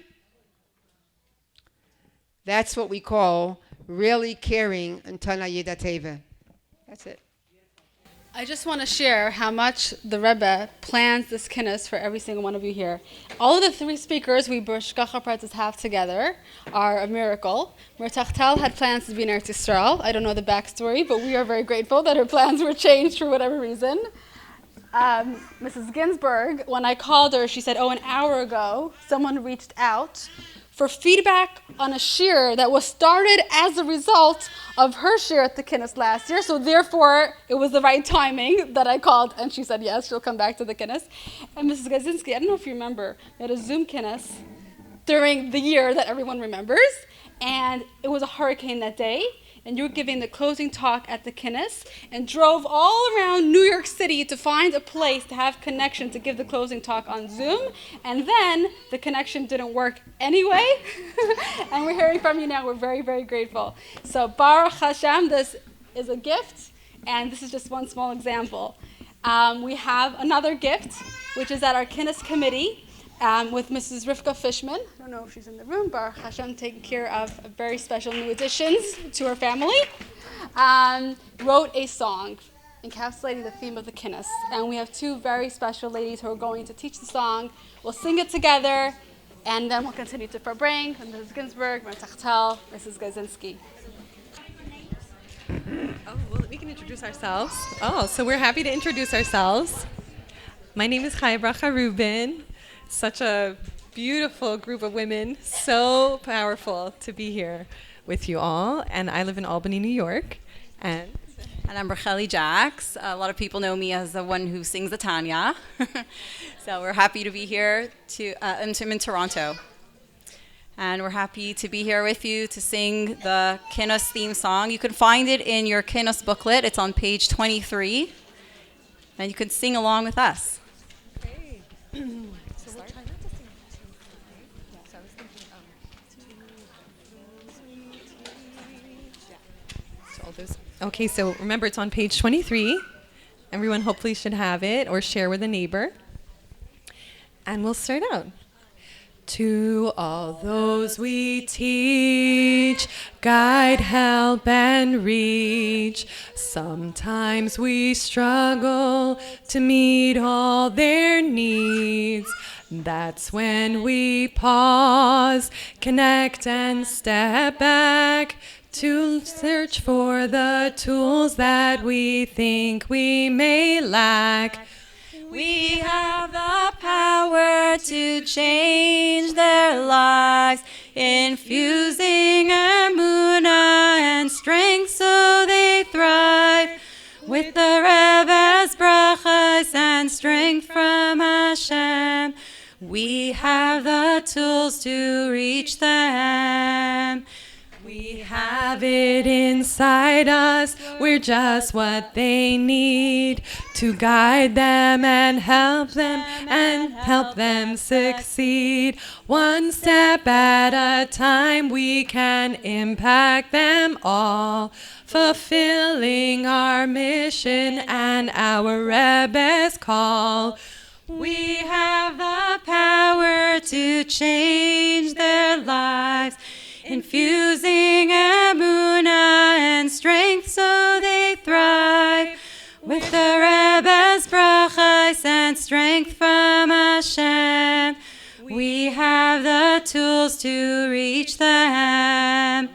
That's what we call really caring in Tana Yeda Teva. That's it. I just want to share how much the Rebbe plans this Kinus for every single one of you here. All of the three speakers we B'Shgacha Pratzis have together are a miracle. Teichtel had plans to be in Eretz Yisrael. I don't know the backstory, but we are very grateful that her plans were changed for whatever reason. Mrs. Ginsberg, when I called her, she said, an hour ago, someone reached out for feedback on a shir that was started as a result of her shir at the Kinus last year. So therefore, it was the right timing that I called, and she said, yes, she'll come back to the Kinus. And Mrs. Geisinsky, I don't know if you remember, we had a Zoom Kinus during the year that everyone remembers, and it was a hurricane that day, and you were giving the closing talk at the Kinus, and drove all around New York City to find a place to have connection to give the closing talk on Zoom, and then the connection didn't work anyway, and we're hearing from you now. We're very, very grateful. So Baruch Hashem, this is a gift, and this is just one small example. We have another gift, which is at our Kinus committee, with Mrs. Rivka Fishman. I don't know if she's in the room. Baruch Hashem taking care of very special new additions to her family. Wrote a song encapsulating the theme of the Kinus. And we have two very special ladies who are going to teach the song. We'll sing it together, and then we'll continue to Farbrengen, Mrs. Ginsberg, Teichtel, Mrs. Geisinsky. Well, we can introduce ourselves. So we're happy to introduce ourselves. My name is Chaya Bracha Rubin. Such a beautiful group of women, so powerful to be here with you all. And I live in Albany, New York. And I'm Racheli Jax. A lot of people know me as the one who sings the Tanya. So we're happy to be here. I'm in Toronto. And we're happy to be here with you to sing the Kinus theme song. You can find it in your Kinus booklet. It's on page 23. And you can sing along with us. Great. Okay, so remember it's on page 23. Everyone hopefully should have it or share with a neighbor. And we'll start out. To all those we teach, guide, help, and reach. Sometimes we struggle to meet all their needs. That's when we pause, connect, and step back to search for the tools that we think we may lack. We have the power to change their lives, infusing emunah and strength so they thrive. With the Rebbe's brachas and strength from Hashem, we have the tools to reach them. We have it inside us, we're just what they need to guide them and help them succeed. One step at a time we can impact them all, fulfilling our mission and our Rebbe's call. We have the power to change their lives, infusing emunah and strength so they thrive. With the Rebbe's brachas and strength from Hashem, we have the tools to reach them.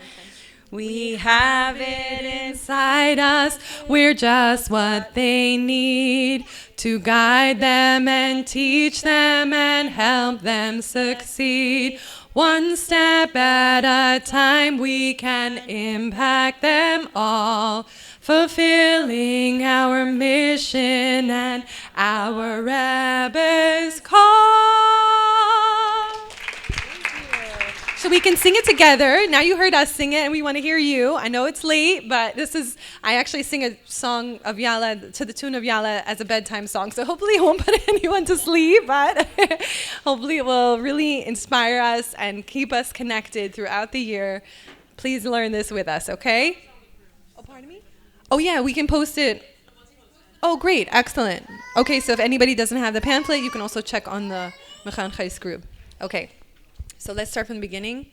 We have it inside us, we're just what they need to guide them and teach them and help them succeed. One step at a time we can impact them all, fulfilling our mission and our Rebbe's call. Should we we can sing it together. Now you heard us sing it, and we want to hear you. I know it's late, but I actually sing a song of Yalla to the tune of Yalla as a bedtime song. So hopefully it won't put anyone to sleep, but hopefully it will really inspire us and keep us connected throughout the year. Please learn this with us, okay? Oh, pardon me? Oh, yeah, we can post it. Oh, great. Excellent. Okay, so if anybody doesn't have the pamphlet, you can also check on the Mechanchos group. Okay, so let's start from the beginning.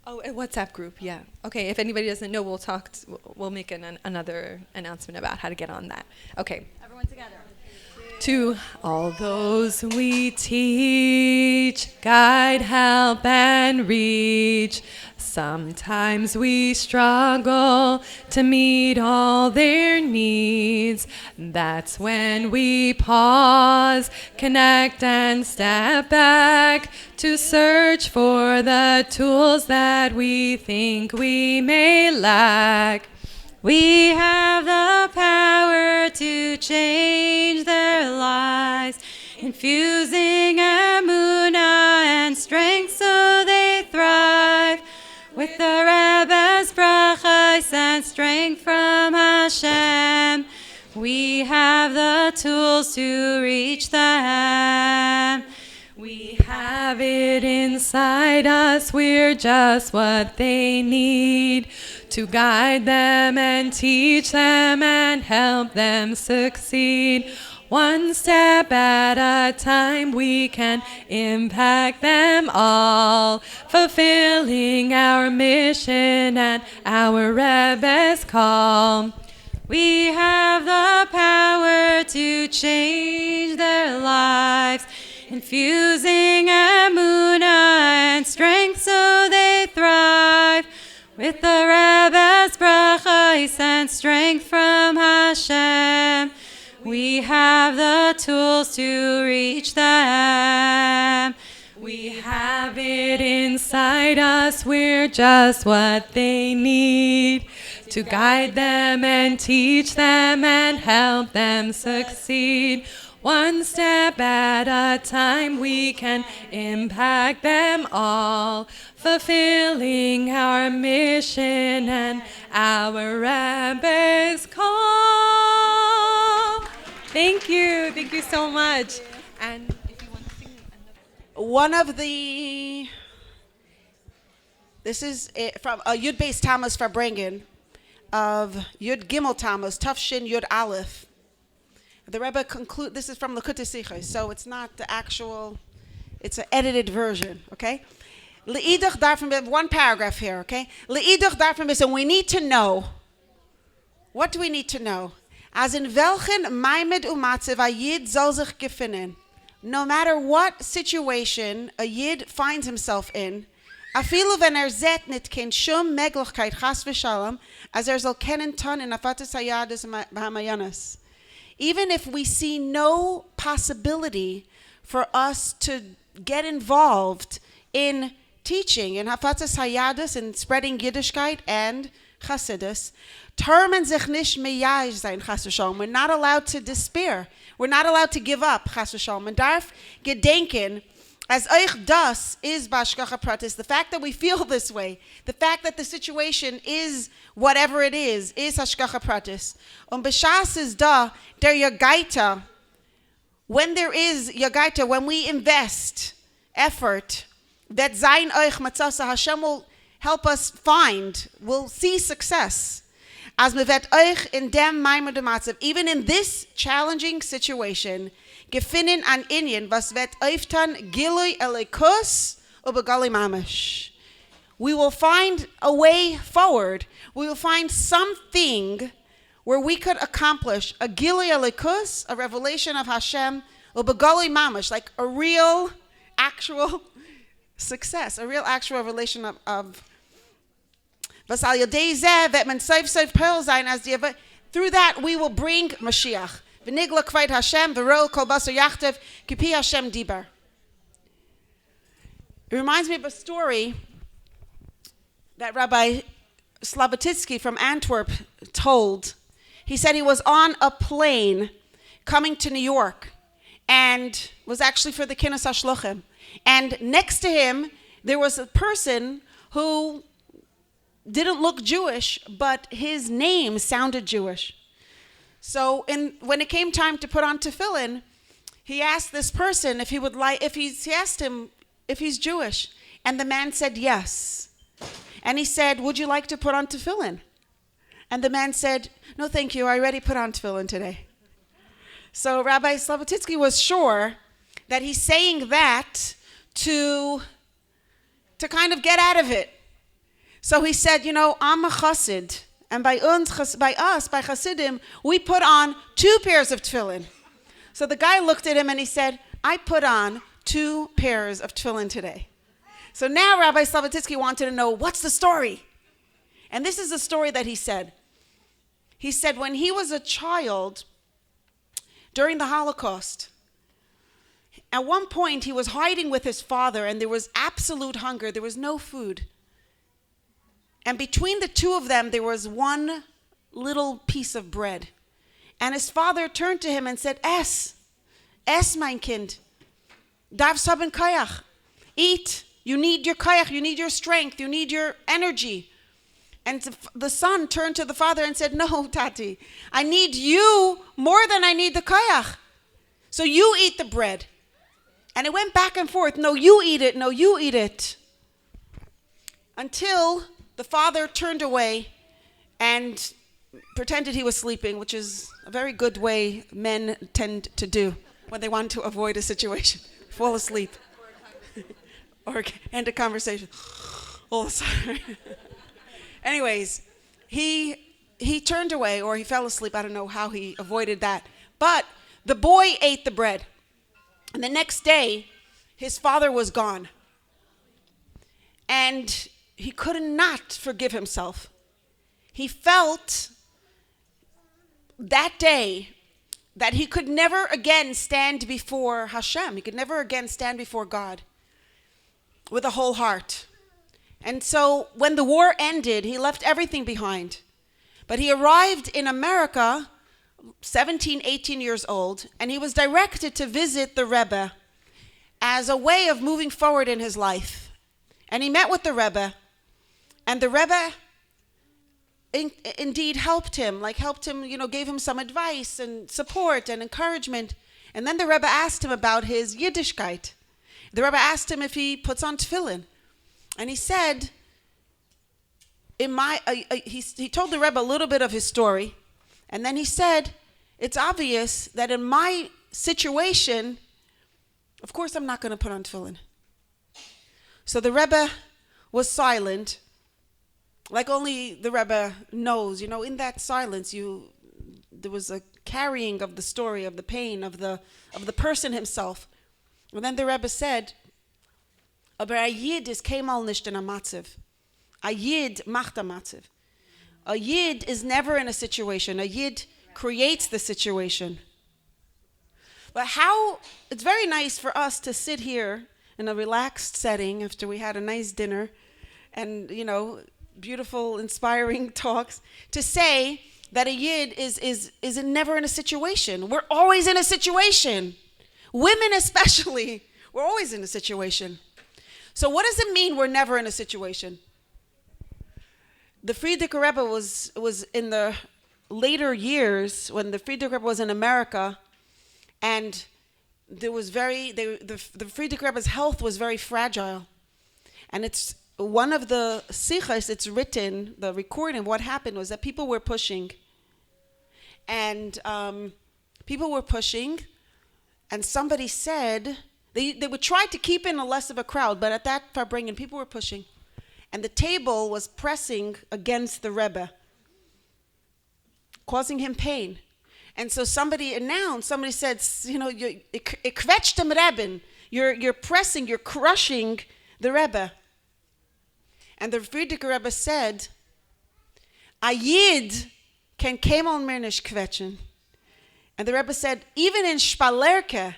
Oh, a WhatsApp group, yeah. Okay, if anybody doesn't know, we'll make another announcement about how to get on that. Okay. Everyone together. To all those we teach, guide, help, and reach. Sometimes we struggle to meet all their needs. That's when we pause, connect, and step back to search for the tools that we think we may lack. We have the power to change their lives, infusing emunah and strength so they thrive. With the Rebbe's brachos and strength from Hashem, we have the tools to reach them. We have it inside us, we're just what they need to guide them and teach them and help them succeed. One step at a time we can impact them all, fulfilling our mission and our Rebbe's call. We have the power to change their lives, infusing emunah and strength so they thrive. With the Rebbe's brachos and strength from Hashem, we have the tools to reach them. We have it inside us, we're just what they need to guide them and teach them and help them succeed. One step at a time we can impact them all, fulfilling our mission and our Rebbe's call. Thank you so much. And if you want to sing this is from Yud Beis Tammuz Farbrengen of Yud Gimel Tammuz Tafshin Yud Aleph. The Rebbe this is from Likutei Sichos, so it's not the actual, it's an edited version, okay? Le'idach darfim, one paragraph here, okay? Le'idach darfim is, and we need to know. What do we need to know? As in welchen maimed umatzev a yid soll sich gefinnen. No matter what situation a yid finds himself in, afilu wenn zet nit ken shum meglichkeit chas v'shalom, as soll kennen ton in afatas hayadis v'hamayanas. Even if we see no possibility for us to get involved in teaching, in Hafatzas Hayadis, in spreading Yiddishkeit and Chassidus, termen sich nicht meyaj sein, Chas v'shalom. We're not allowed to despair. We're not allowed to give up, Chas v'shalom. Man darf gedenken, as euch das is b'hashgacha pratis, the fact that we feel this way, the fact that the situation is whatever it is hashgacha pratis. B'shas is da der yagaita. When there is yagaita, when we invest effort, that zayin euch matzasa, Hashem will help us will see success. As mevet euch in dem maimer de matzav, even in this challenging situation, gefinnen an inyan was vet öftan gilui elikus ubegali mamash. We will find a way forward. We will find something where we could accomplish a gilui elikus, a revelation of Hashem, ubegali mamash, like a real, actual success, a real, actual revelation of through that we will bring Mashiach. V'nigla kvayt Hashem, v'rol kol basar yachtev, kipi Hashem dibar. It reminds me of a story that Rabbi Slabotitsky from Antwerp told. He said he was on a plane coming to New York and was actually for the Kinus HaShluchim. And next to him, there was a person who didn't look Jewish, but his name sounded Jewish. So when it came time to put on tefillin, he asked this person if he would like, he asked him if he's Jewish. And the man said yes. And he said, would you like to put on tefillin? And the man said, no, thank you. I already put on tefillin today. So Rabbi Sloboditsky was sure that he's saying that to kind of get out of it. So he said, you know, I'm a chassid. And by Chassidim, we put on 2 pairs of tefillin. So the guy looked at him and he said, I put on 2 pairs of tefillin today. So now Rabbi Sloboditsky wanted to know, what's the story? And this is the story that he said. He said when he was a child during the Holocaust, at one point he was hiding with his father and there was absolute hunger. There was no food. And between the two of them, there was one little piece of bread. And his father turned to him and said, Es mein Kind, darfst haben kayach. Eat. You need your kayach, you need your strength, you need your energy. And the son turned to the father and said, no, Tati, I need you more than I need the kayach. So you eat the bread. And it went back and forth. No, you eat it. No, you eat it. Until the father turned away and pretended he was sleeping, which is a very good way men tend to do when they want to avoid a situation. Fall asleep. Or end a conversation. Oh, sorry. Anyways, he turned away or he fell asleep. I don't know how he avoided that. But the boy ate the bread. And the next day, his father was gone. And he could not forgive himself. He felt that day that he could never again stand before Hashem. He could never again stand before God with a whole heart. And so when the war ended, he left everything behind. But he arrived in America, 17, 18 years old, and he was directed to visit the Rebbe as a way of moving forward in his life. And he met with the Rebbe, and the Rebbe indeed helped him, gave him some advice and support and encouragement. And then the Rebbe asked him about his Yiddishkeit. The Rebbe asked him if he puts on tefillin. And he said, he told the Rebbe a little bit of his story. And then he said, it's obvious that in my situation, of course I'm not going to put on tefillin. So the Rebbe was silent, like only the Rebbe knows. You know, in that silence, there was a carrying of the story, of the pain, of the person himself. And then the Rebbe said, aber a Yid is kemal nicht in a matziv. A Yid macht a matziv. A Yid is never in a situation. A Yid creates the situation. But it's very nice for us to sit here in a relaxed setting after we had a nice dinner and, beautiful, inspiring talks, to say that a Yid is never in a situation. We're always in a situation. Women especially, we're always in a situation. So what does it mean we're never in a situation? The Frierdiker Rebbe was in the later years when the Frierdiker Rebbe was in America, and there was the Frierdiker Rebbe's health was very fragile. And it's one of the sichas, it's written, the recording of what happened was that people were pushing. And people were pushing, and somebody said, they would try to keep in a less of a crowd, but at that Farbrengen, people were pushing. And the table was pressing against the Rebbe, causing him pain. And so somebody said, ik kwetscht dem Rebbe. You're pressing, you're crushing the Rebbe. And the Frierdiker Rebbe said, a Yid can kemal mir nicht kwetschen. And the Rebbe said, even in Spalerke,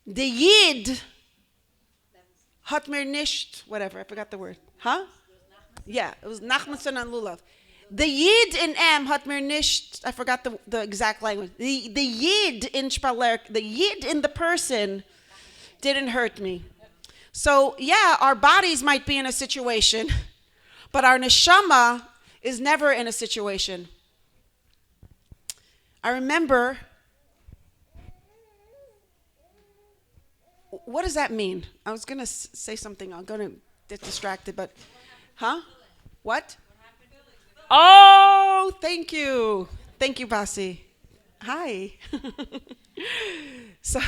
the Yid hat mir nicht, whatever, I forgot the word. Huh? Yeah, it was Nachmanson and Lulav. The Yid in M hat mir nicht, I forgot the exact language. The Yid in Spalerke, the Yid in the person didn't hurt me. So, yeah, our bodies might be in a situation, but our neshama is never in a situation. I remember, what does that mean? I was going to say something. I'm going to get distracted, but, What? Oh, thank you. Thank you, Basi. Hi. So,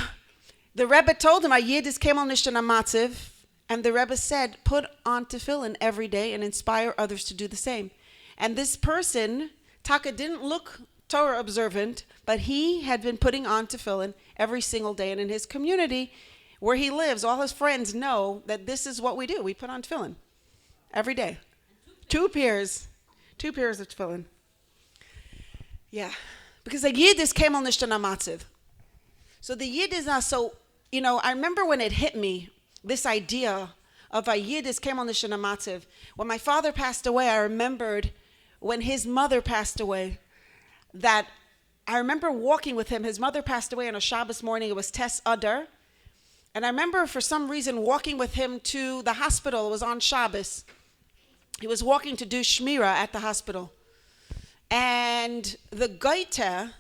the Rebbe told him, "Ayid is kemal nishtana matziv," and the Rebbe said, "Put on tefillin every day and inspire others to do the same." And this person, Taka, didn't look Torah observant, but he had been putting on tefillin every single day. And in his community, where he lives, all his friends know that this is what we do. We put on tefillin every day. Two pairs of tefillin. Yeah. Because the Yid is kemal nishtana matziv. So the Yid is not so, I remember when it hit me, this idea of a Yid is kemal nishtana matziv. When my father passed away, I remembered when his mother passed away, that I remember walking with him. His mother passed away on a Shabbos morning. It was Tes Adar. And I remember for some reason walking with him to the hospital. It was on Shabbos. He was walking to do Shmira at the hospital. And the Goite,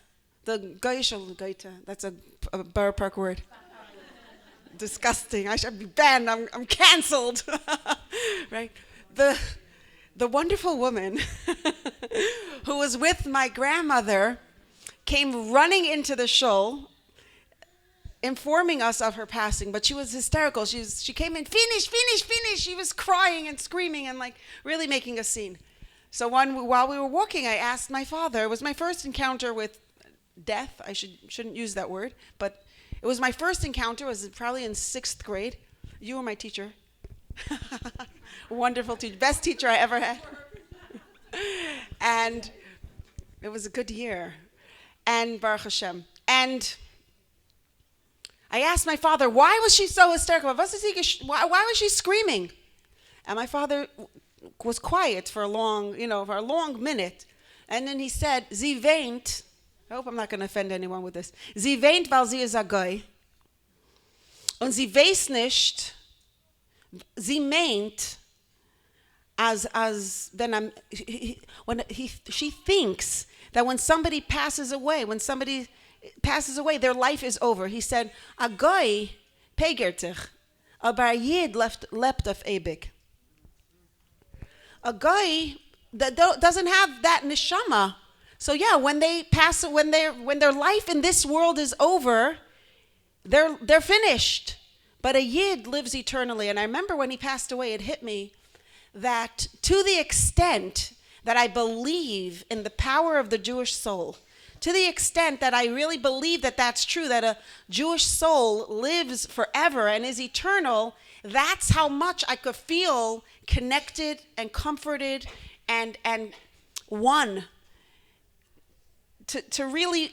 that's a Borough Park word. Disgusting. I should be banned. I'm canceled. Right? The wonderful woman who was with my grandmother came running into the shul, informing us of her passing, but she was hysterical. She came in, finish. She was crying and screaming and really making a scene. So while we were walking, I asked my father. It was my first encounter with death. I shouldn't use that word, but it was my first encounter. It was probably in 6th grade. You were my teacher. Wonderful teacher, best teacher I ever had. And it was a good year. And Baruch Hashem. And I asked my father, why was she so hysterical? Why was she screaming? And my father was quiet for a long minute. And then he said, "Sie weint." I hope I'm not going to offend anyone with this. "Sie weint, weil sie ist a Goy. Und sie weiß nicht, sie meint, she thinks that when somebody passes away, their life is over." He said, "A Goy pegert sich, aber a Yid lebt auf ewig." A Goy that doesn't have that neshama. So yeah, when they pass, when their life in this world is over, they're finished. But a Yid lives eternally. And I remember when he passed away, it hit me that to the extent that I believe in the power of the Jewish soul, to the extent that I really believe that that's true, that a Jewish soul lives forever and is eternal, that's how much I could feel connected and comforted and one. To really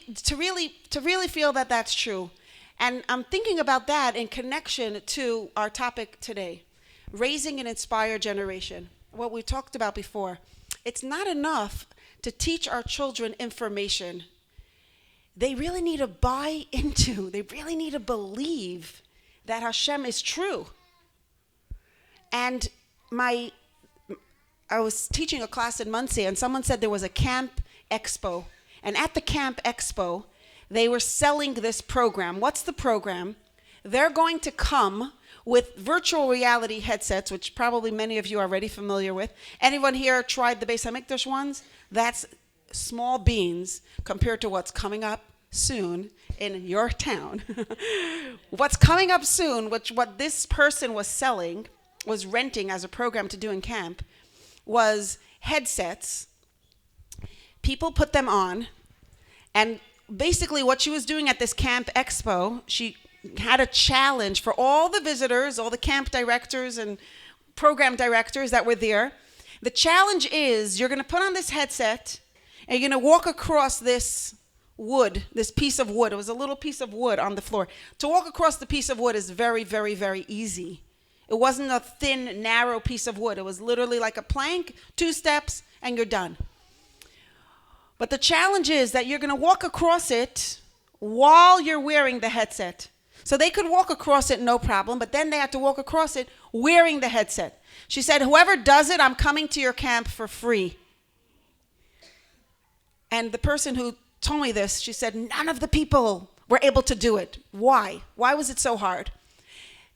feel that that's true. And I'm thinking about that in connection to our topic today, raising an inspired generation, what we talked about before. It's not enough to teach our children information. They really need to buy into, they really need to believe that Hashem is true. And I was teaching a class in Muncie, and someone said there was a camp expo. And at the camp expo, they were selling this program. What's the program? They're going to come with virtual reality headsets, which probably many of you are already familiar with. Anyone here tried the Beis HaMikdash ones? That's small beans compared to what's coming up soon in your town. What's coming up soon, what this person was selling, was renting as a program to do in camp, was headsets. People put them on, and basically what she was doing at this camp expo, she had a challenge for all the visitors, all the camp directors and program directors that were there. The challenge is you're going to put on this headset and you're going to walk across this wood, this piece of wood. It was a little piece of wood on the floor. To walk across the piece of wood is very, very, very easy. It wasn't a thin, narrow piece of wood. It was literally like a plank, 2 steps, and you're done. But the challenge is that you're going to walk across it while you're wearing the headset. So they could walk across it no problem, but then they had to walk across it wearing the headset. She said, whoever does it, I'm coming to your camp for free. And the person who told me this, she said, none of the people were able to do it. Why? Why was it so hard?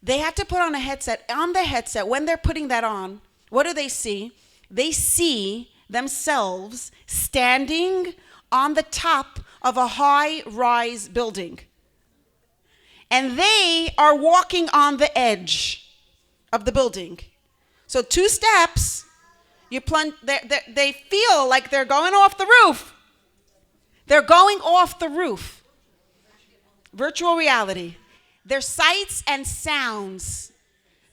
They had to put on a headset. On the headset, when they're putting that on, what do they see? They see themselves standing on the top of a high-rise building. And they are walking on the edge of the building. So 2 steps, you plunge. They feel like they're going off the roof. They're going off the roof. Virtual reality. Their sights and sounds.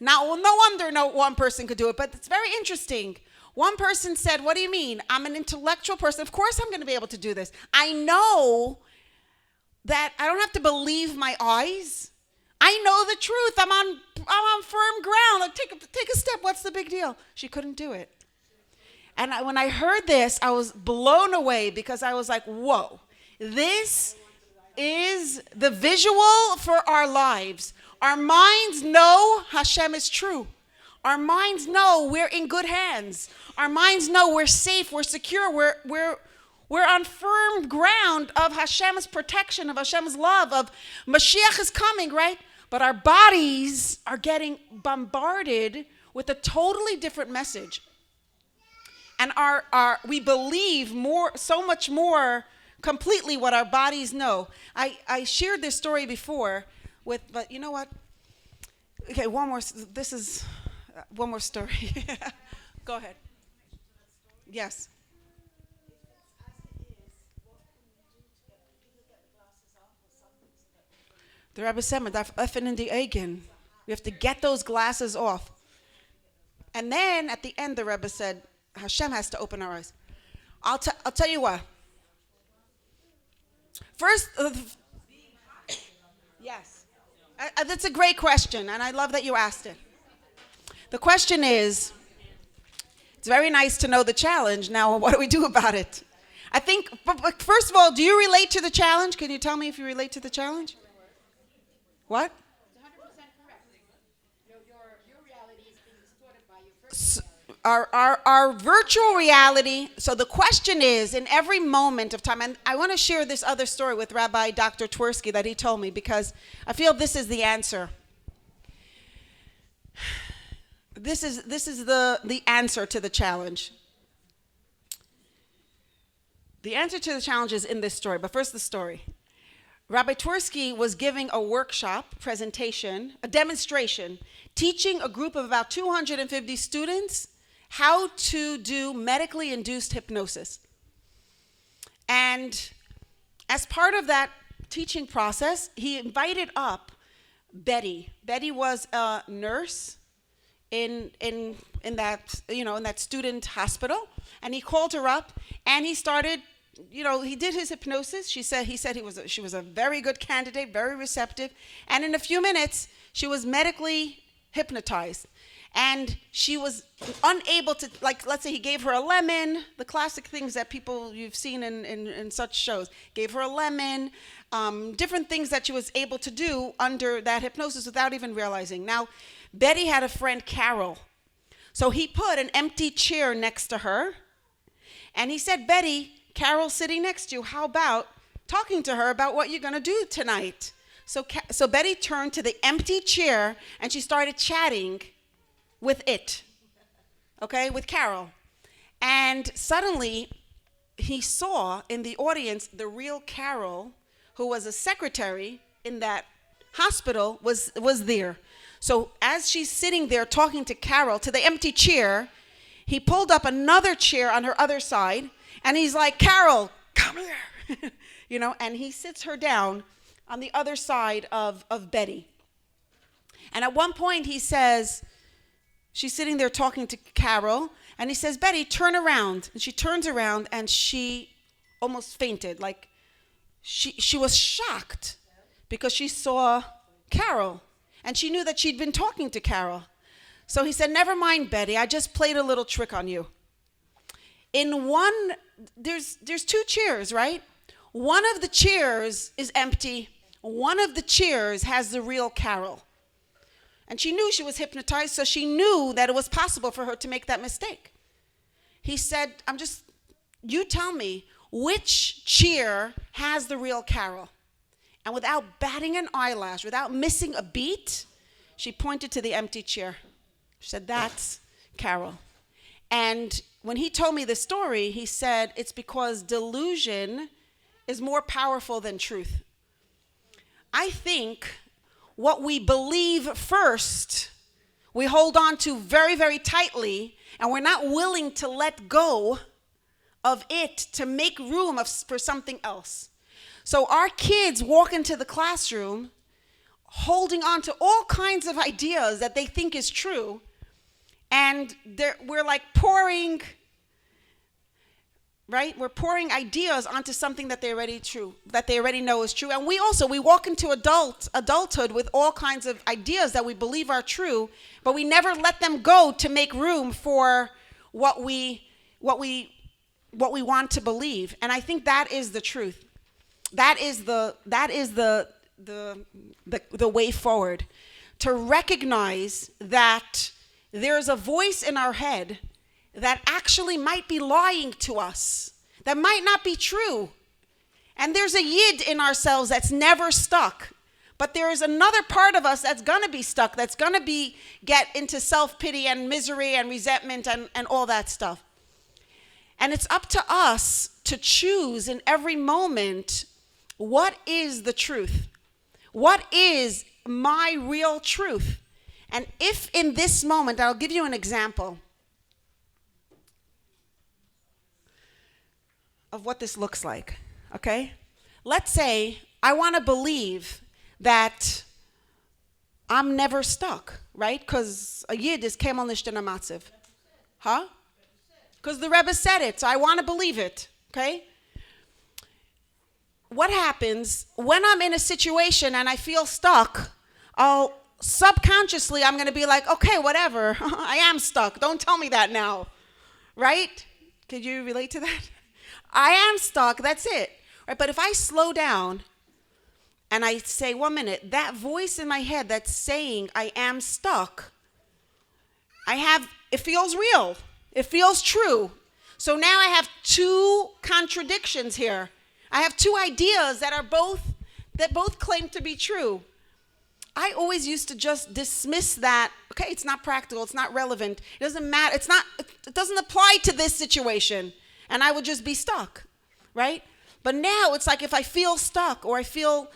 Now, no wonder no one person could do it, but it's very interesting. One person said, what do you mean? I'm an intellectual person. Of course I'm going to be able to do this. I know that I don't have to believe my eyes. I know the truth. I'm on firm ground. Like, take a step. What's the big deal? She couldn't do it. And when I heard this, I was blown away because I was like, whoa, this is the visual for our lives. Our minds know Hashem is true. Our minds know we're in good hands. Our minds know we're safe, we're secure, we're on firm ground of Hashem's protection, of Hashem's love, of Mashiach is coming, right? But our bodies are getting bombarded with a totally different message. And we believe so much more completely what our bodies know. I shared this story before but you know what? Okay, one more story. Go ahead. Yes. The Rebbe said, we have to get those glasses off. And then at the end, the Rebbe said, Hashem has to open our eyes. I'll tell you what. First, yes. That's a great question, and I love that you asked it. The question is, it's very nice to know the challenge. Now, what do we do about it? I think, but first of all, do you relate to the challenge? Can you tell me if you relate to the challenge? What? 100% correct. Your reality is being distorted by your virtual our virtual reality. So the question is, in every moment of time, and I want to share this other story with Rabbi Dr. Twersky that he told me because I feel this is the answer. This is the answer to the challenge. The answer to the challenge is in this story, but first the story. Rabbi Twersky was giving a workshop, presentation, a demonstration, teaching a group of about 250 students how to do medically induced hypnosis. And as part of that teaching process, he invited up Betty. Betty was a nurse in that student hospital, and he called her up and he started. He did his hypnosis. He said she was a very good candidate, very receptive. And in a few minutes, she was medically hypnotized. And she was unable to, let's say he gave her a lemon, the classic things that you've seen in such shows. Gave her a lemon, different things that she was able to do under that hypnosis without even realizing. Now, Betty had a friend, Carol. So he put an empty chair next to her. And he said, Betty, Carol's sitting next to you. How about talking to her about what you're going to do tonight? So Betty turned to the empty chair and she started chatting with Carol. And suddenly he saw in the audience the real Carol, who was a secretary in that hospital, was there. So as she's sitting there talking to Carol to the empty chair, he pulled up another chair on her other side. And he's like, Carol, come here. And he sits her down on the other side of Betty. And at one point he says, she's sitting there talking to Carol, and he says, Betty, turn around. And she turns around and she almost fainted. Like she was shocked because she saw Carol. And she knew that she'd been talking to Carol. So he said, never mind, Betty, I just played a little trick on you. In there's 2 chairs, right? One of the chairs is empty. one of the chairs has the real Carol. And she knew she was hypnotized, so she knew that it was possible for her to make that mistake. He said, you tell me which chair has the real Carol. And without batting an eyelash, without missing a beat, she pointed to the empty chair. She said, that's Carol. And when he told me the story, he said, it's because delusion is more powerful than truth. I think what we believe first, we hold on to very, very tightly, and we're not willing to let go of it to make room for something else. So our kids walk into the classroom holding on to all kinds of ideas that they think is true, and we're like pouring, right? We're pouring ideas onto something that they already know is true. And we walk into adulthood with all kinds of ideas that we believe are true, but we never let them go to make room for what we want to believe. And I think that is the truth. That is the way forward. To recognize that there's a voice in our head that actually might be lying to us, that might not be true. And there's a yid in ourselves that's never stuck. But there is another part of us that's going to be stuck, that's going to get into self-pity and misery and resentment and all that stuff. And it's up to us to choose in every moment, what is the truth? What is my real truth? And if in this moment, I'll give you an example of what this looks like, okay? Let's say I want to believe that I'm never stuck, right? Because a yid is kemel nishten matziv. Huh? Because the Rebbe said it, so I want to believe it, okay? What happens when I'm in a situation and I feel stuck? I'm going to be like, okay, whatever, I am stuck. Don't tell me that now, right? Could you relate to that? I am stuck, that's it. Right? But if I slow down and I say, 1 minute, that voice in my head that's saying I am stuck, it feels real. It feels true. So now I have two contradictions here. I have two ideas that both claim to be true. I always used to just dismiss that. Okay, it's not practical. It's not relevant. It doesn't matter. It doesn't apply to this situation. And I would just be stuck, right? But now it's like if I feel stuck or I feel,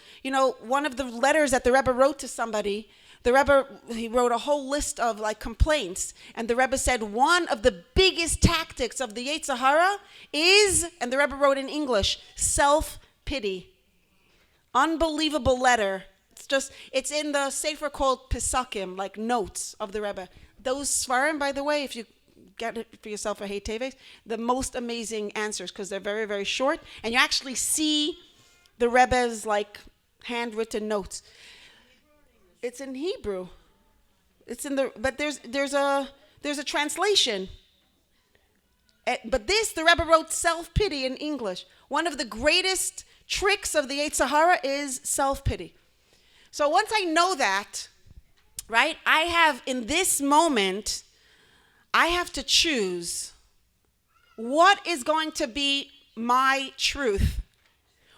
one of the letters that the Rebbe wrote to somebody, the Rebbe, he wrote a whole list of complaints. And the Rebbe said one of the biggest tactics of the Yetzer Hara is, and the Rebbe wrote in English, self-pity. Unbelievable letter. It's in the sefer called Pesakim, like notes of the Rebbe. Those Svarim, by the way, if you get it for yourself a Hey Teves, the most amazing answers, because they're very, very short, and you actually see the Rebbe's handwritten notes. It's in Hebrew. But there's a translation. But the Rebbe wrote self-pity in English. One of the greatest tricks of the Yetzer Hara is self-pity. So once I know that, right, in this moment, I have to choose what is going to be my truth.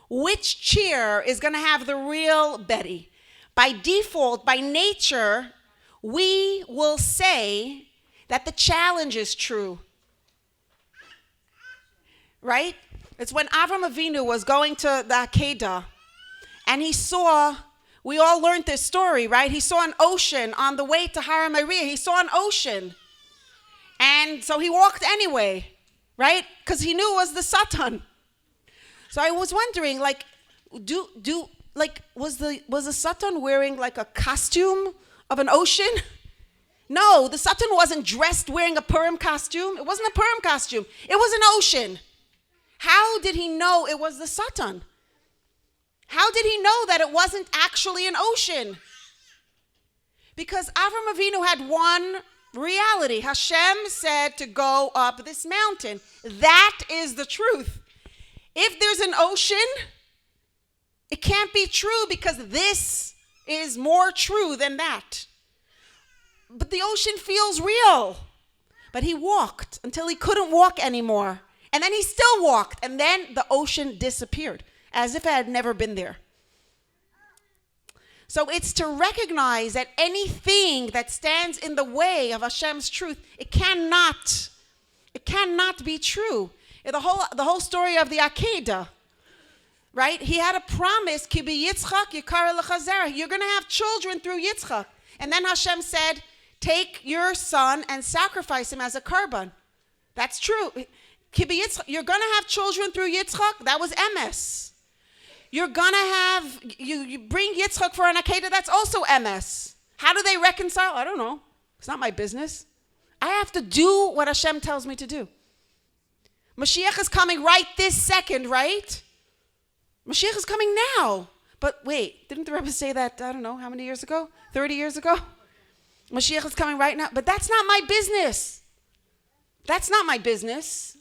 Which chair is going to have the real Betty? By default, by nature, we will say that the challenge is true. Right? It's when Avram Avinu was going to the Akedah, and we all learned this story, right? He saw an ocean on the way to Har HaMoriah. He saw an ocean. And so he walked anyway, right? Because he knew it was the Satan. So I was wondering, was the Satan wearing a costume of an ocean? No, the Satan wasn't dressed wearing a Purim costume. It wasn't a Purim costume. It was an ocean. How did he know it was the Satan? How did he know that it wasn't actually an ocean? Because Avram Avinu had one reality. Hashem said to go up this mountain. That is the truth. If there's an ocean, It can't be true because this is more true than that. But the ocean feels real. But he walked until he couldn't walk anymore. And then he still walked. And then the ocean disappeared as if it had never been there. So it's to recognize that anything that stands in the way of Hashem's truth, it cannot be true. The whole story of the Akedah, right? He had a promise, Ki b'Yitzchak yikara l'chazera. You're going to have children through Yitzchak. And then Hashem said, take your son and sacrifice him as a korban. That's true. Ki b'Yitzchak, you're going to have children through Yitzchak. That was MS. You're going to have, you bring Yitzchak for an Akedah, that's also MS. How do they reconcile? I don't know. It's not my business. I have to do what Hashem tells me to do. Mashiach is coming right this second, right? Mashiach is coming now. But wait, didn't the Rebbe say that, I don't know, how many years ago? 30 years ago? Mashiach is coming right now. But that's not my business. That's not my business.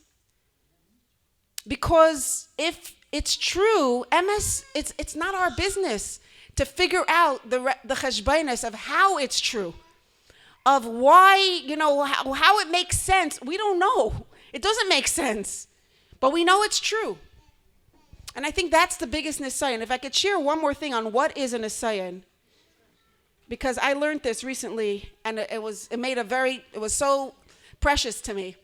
Because if it's true, MS, it's not our business to figure out the cheshbainis of how it's true, of why, how it makes sense. We don't know. It doesn't make sense, but we know it's true. And I think that's the biggest nisayon. If I could share one more thing on what is a nisayon, because I learned this recently, and it was so precious to me.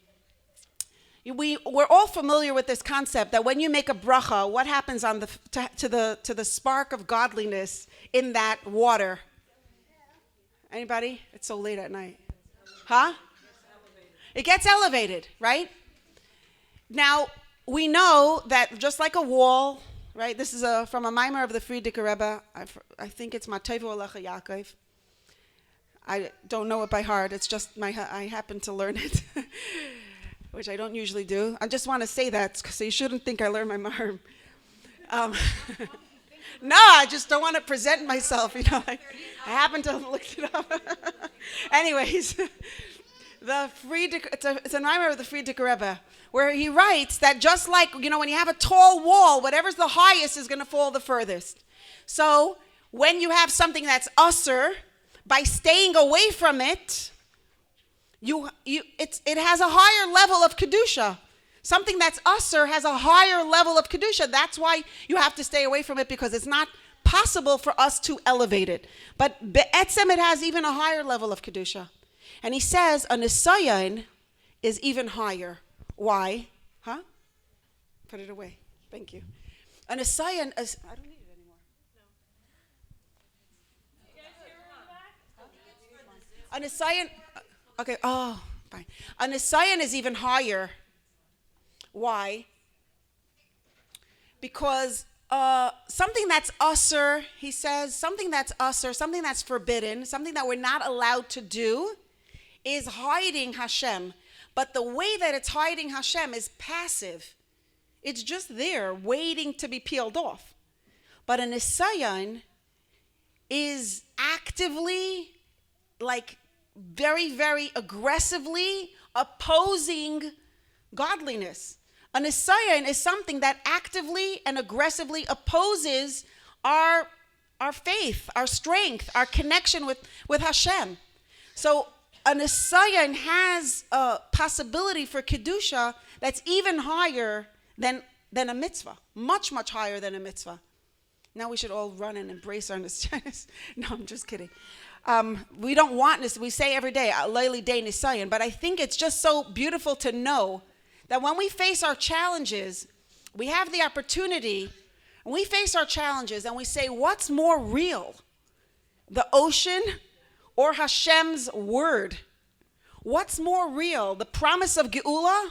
We're all familiar with this concept that when you make a bracha, what happens on to the spark of godliness in that water? Anybody? It's so late at night. Huh? It gets elevated, right? Now, we know that just like a wall, right? This is from a mimer of the Frierdiker Rebbe. I think it's Matevu Alecha Yaakov. I don't know it by heart. It's just I happen to learn it. Which I don't usually do. I just want to say that, so you shouldn't think I learned my marm. No, I just don't want to present myself, I happen to look it up. Anyways, it's a mimer of the Frierdiker Rebbe, where he writes that just like, when you have a tall wall, whatever's the highest is going to fall the furthest. So when you have something that's usser, by staying away from it, it has a higher level of kedusha. Something that's usser has a higher level of kedusha. That's why you have to stay away from it, because it's not possible for us to elevate it. But be'etzem, it has even a higher level of kedusha. And he says a nisayon is even higher. Why? Huh? Put it away. Thank you. A nisayon is. I don't need it anymore. No. A nisayon. Okay, fine. A nisayon is even higher. Why? Because something that's usser, he says, something that's usser, something that's forbidden, something that we're not allowed to do, is hiding Hashem. But the way that it's hiding Hashem is passive. It's just there, waiting to be peeled off. But a nisayon is actively, very, very aggressively opposing godliness. A nisayon is something that actively and aggressively opposes our faith, our strength, our connection with Hashem. So a nisayon has a possibility for kedusha that's even higher than a mitzvah, much, much higher than a mitzvah. Now we should all run and embrace our nisayon. No, I'm just kidding. We don't want this. We say every day, Leili Day Nisayon, but I think it's just so beautiful to know that when we face our challenges, we have the opportunity, and we face our challenges and we say, what's more real? The ocean or Hashem's word? What's more real? The promise of Geula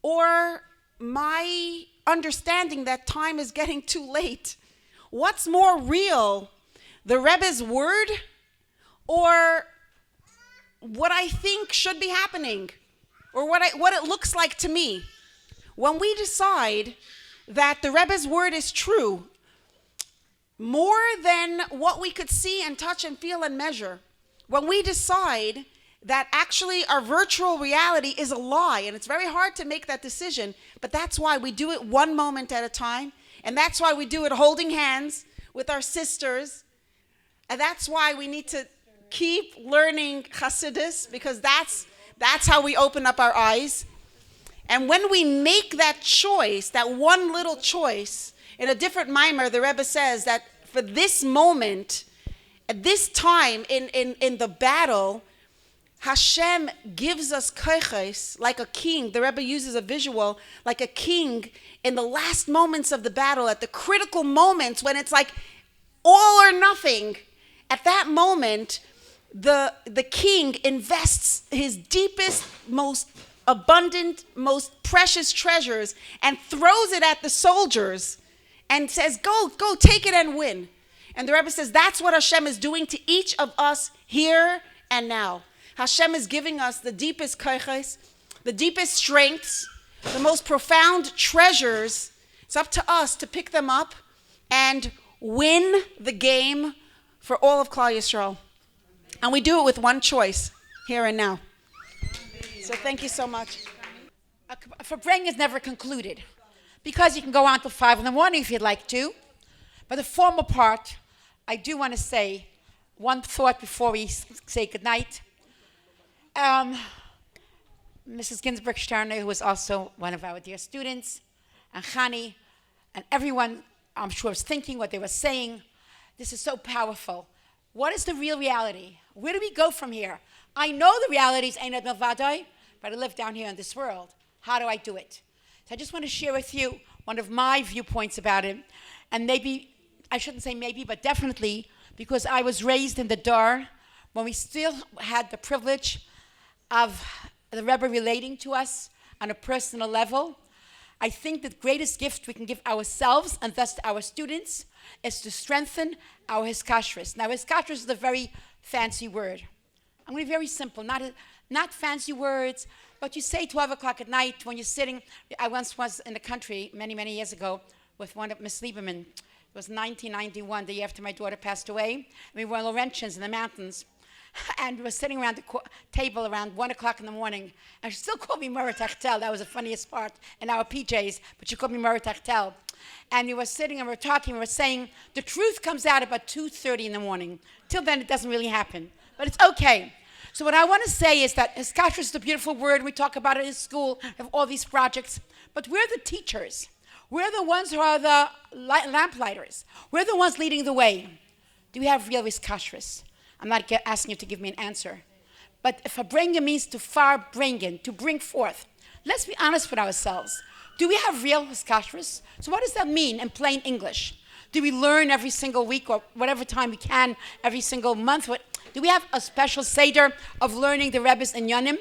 or my understanding that time is getting too late? What's more real? The Rebbe's word or what I think should be happening, or what it looks like to me? When we decide that the Rebbe's word is true, more than what we could see and touch and feel and measure, when we decide that actually our virtual reality is a lie, and it's very hard to make that decision, but that's why we do it one moment at a time, And that's why we do it holding hands with our sisters. And that's why we need to keep learning Hasidus, because that's how we open up our eyes. And when we make that choice, that one little choice, in a different mimer, the Rebbe says that for this moment, at this time in the battle, Hashem gives us koiches like a king. The Rebbe uses a visual like a king in the last moments of the battle, at the critical moments when it's like all or nothing. At that moment, the king invests his deepest, most abundant, most precious treasures and throws it at the soldiers and says, go, take it and win. And the Rebbe says that's what Hashem is doing to each of us here and now. Hashem is giving us the deepest koiches, the deepest strengths, the most profound treasures. It's up to us to pick them up and win the game for all of Klal Yisrael. And we do it with one choice, here and now. So thank you so much. Farbrengen is never concluded, because you can go on till 5 in the morning if you'd like to. But the formal part, I do want to say one thought before we say goodnight. Mrs. Ginsberg Shterna, who was also one of our dear students, and Chanie, and everyone, I'm sure, was thinking what they were saying. This is so powerful. What is the real reality? Where do we go from here? I know the reality is Ein Ad Milvadai, but I live down here in this world. How do I do it? So I just want to share with you one of my viewpoints about it. And maybe, I shouldn't say maybe, but definitely, because I was raised in the Dar, when we still had the privilege of the Rebbe relating to us on a personal level. I think the greatest gift we can give ourselves, and thus to our students, is to strengthen our hiskashrus. Now, hiskashrus is a very fancy word. I'm going to be very simple, not fancy words, but you say 12 o'clock at night when you're sitting. I once was in the country many, many years ago with one of Miss Lieberman. It was 1991, the year after my daughter passed away. And we were in Laurentians in the mountains. And we were sitting around the table around 1 o'clock in the morning. And she still called me Morah Teichtel. That was the funniest part in our PJs. But she called me Morah Teichtel. And we were sitting and we were talking. We were saying the truth comes out about 2:30 in the morning. Till then, it doesn't really happen. But it's okay. So what I want to say is that hiskashrus is a beautiful word. We talk about it in school, have all these projects. But we're the teachers. We're the ones who are the lamplighters. We're the ones leading the way. Do we have real hiskashrus? I'm not asking you to give me an answer. But Farbrengen means to farbrengen, to bring forth. Let's be honest with ourselves. Do we have real hiskashrus? So what does that mean in plain English? Do we learn every single week or whatever time we can, every single month? Do we have a special seder of learning the Rebbe's inyanim?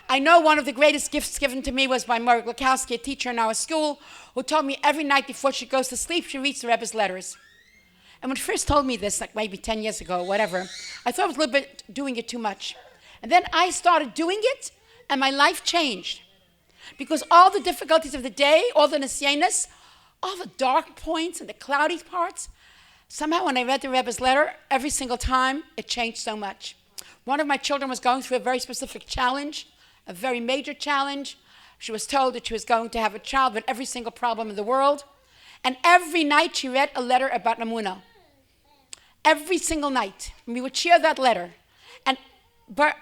I know one of the greatest gifts given to me was by Morah, a teacher in our school, who told me every night before she goes to sleep, she reads the Rebbe's letters. And when she first told me this, like maybe 10 years ago or whatever, I thought I was a little bit doing it too much. And then I started doing it, and my life changed. Because all the difficulties of the day, all the nisyanas, all the dark points and the cloudy parts, somehow when I read the Rebbe's letter, every single time, it changed so much. One of my children was going through a very specific challenge, a very major challenge. She was told that she was going to have a child with every single problem in the world. And every night she read a letter about Namunah. Every single night. And we would share that letter. And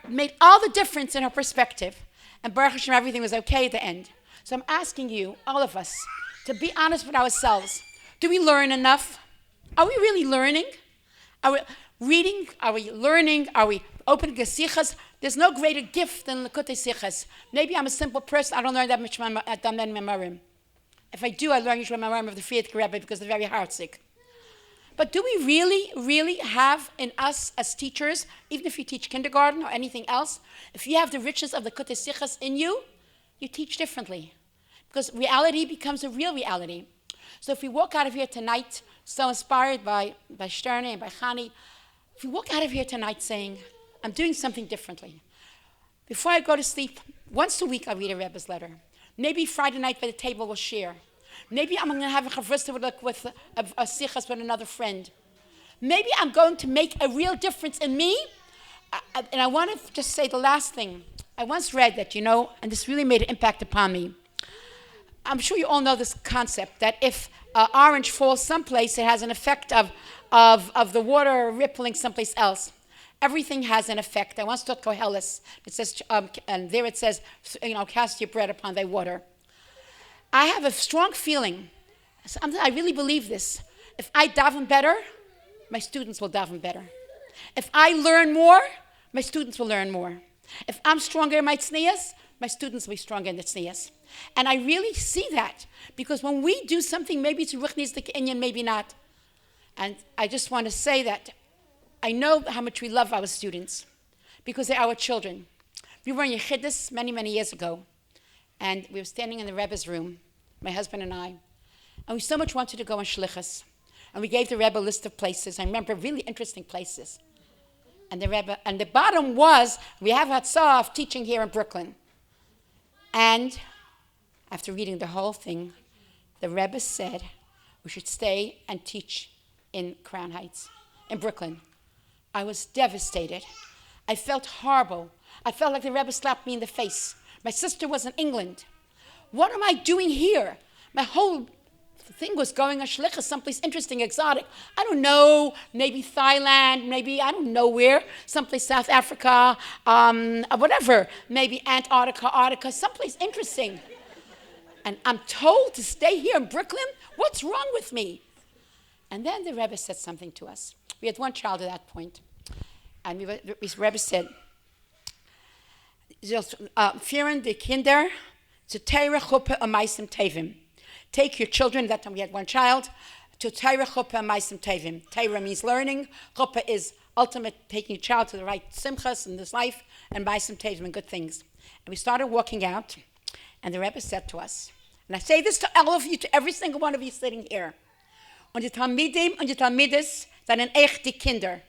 made all the difference in her perspective. And Baruch Hashem, everything was okay at the end. So I'm asking you, all of us, to be honest with ourselves. Do we learn enough? Are we really learning? Are we reading? Are we learning? Are we opening the sichas? There's no greater gift than Likutei Sichas. Maybe I'm a simple person. I don't learn that much at Damen Memorim. If I do, I learn usually Memorim of the Friedrich Rebbe because they're very heartsick. But do we really, really have in us as teachers, even if you teach kindergarten or anything else, if you have the richness of the Likutei Sichas in you, you teach differently. Because reality becomes a real reality. So if we walk out of here tonight, so inspired by Shterna and by Chanie, if we walk out of here tonight saying, I'm doing something differently. Before I go to sleep, once a week I read a Rebbe's letter. Maybe Friday night by the table we'll share. Maybe I'm going to have a chavrusa with a sichas with another friend. Maybe I'm going to make a real difference in me. And I want to just say the last thing. I once read that, and this really made an impact upon me. I'm sure you all know this concept that if orange falls someplace, it has an effect of the water rippling someplace else. Everything has an effect. I once taught Koheles. It says, and there it says, cast your bread upon thy water. I have a strong feeling. I really believe this. If I daven better, my students will daven better. If I learn more, my students will learn more. If I'm stronger in my tznius, my students will be stronger in the tznius. And I really see that because when we do something, maybe it's ruchnis the Kenyan, maybe not. And I just want to say that I know how much we love our students because they're our children. We were in Yechidus many, many years ago, and we were standing in the Rebbe's room, my husband and I, and we so much wanted to go on shlichus. And we gave the Rebbe a list of places. I remember really interesting places. And the Rebbe, and the bottom was, we have Hatzah of teaching here in Brooklyn. And after reading the whole thing, the Rebbe said we should stay and teach in Crown Heights, in Brooklyn. I was devastated. I felt horrible. I felt like the Rebbe slapped me in the face. My sister was in England. What am I doing here? My whole thing was going on shlichus, someplace interesting, exotic. I don't know, maybe Thailand, maybe I don't know where, someplace South Africa, whatever, maybe Antarctica, Arctica, someplace interesting. And I'm told to stay here in Brooklyn? What's wrong with me? And then the Rebbe said something to us. We had one child at that point. And the Rebbe said, Führen die Kinder zu Teire Chuppe und Meisem Tevim. Take your children, that time we had one child, to Teire Chuppe and Meisem Tevim. Teire means learning. Chuppe is ultimate, taking your child to the right simchas in this life, and Meisem Tevim and good things. And we started walking out, and the Rebbe said to us, and I say this to all of you, to every single one of you sitting here, und die Talmidim und die Talmides seien echte Kinder.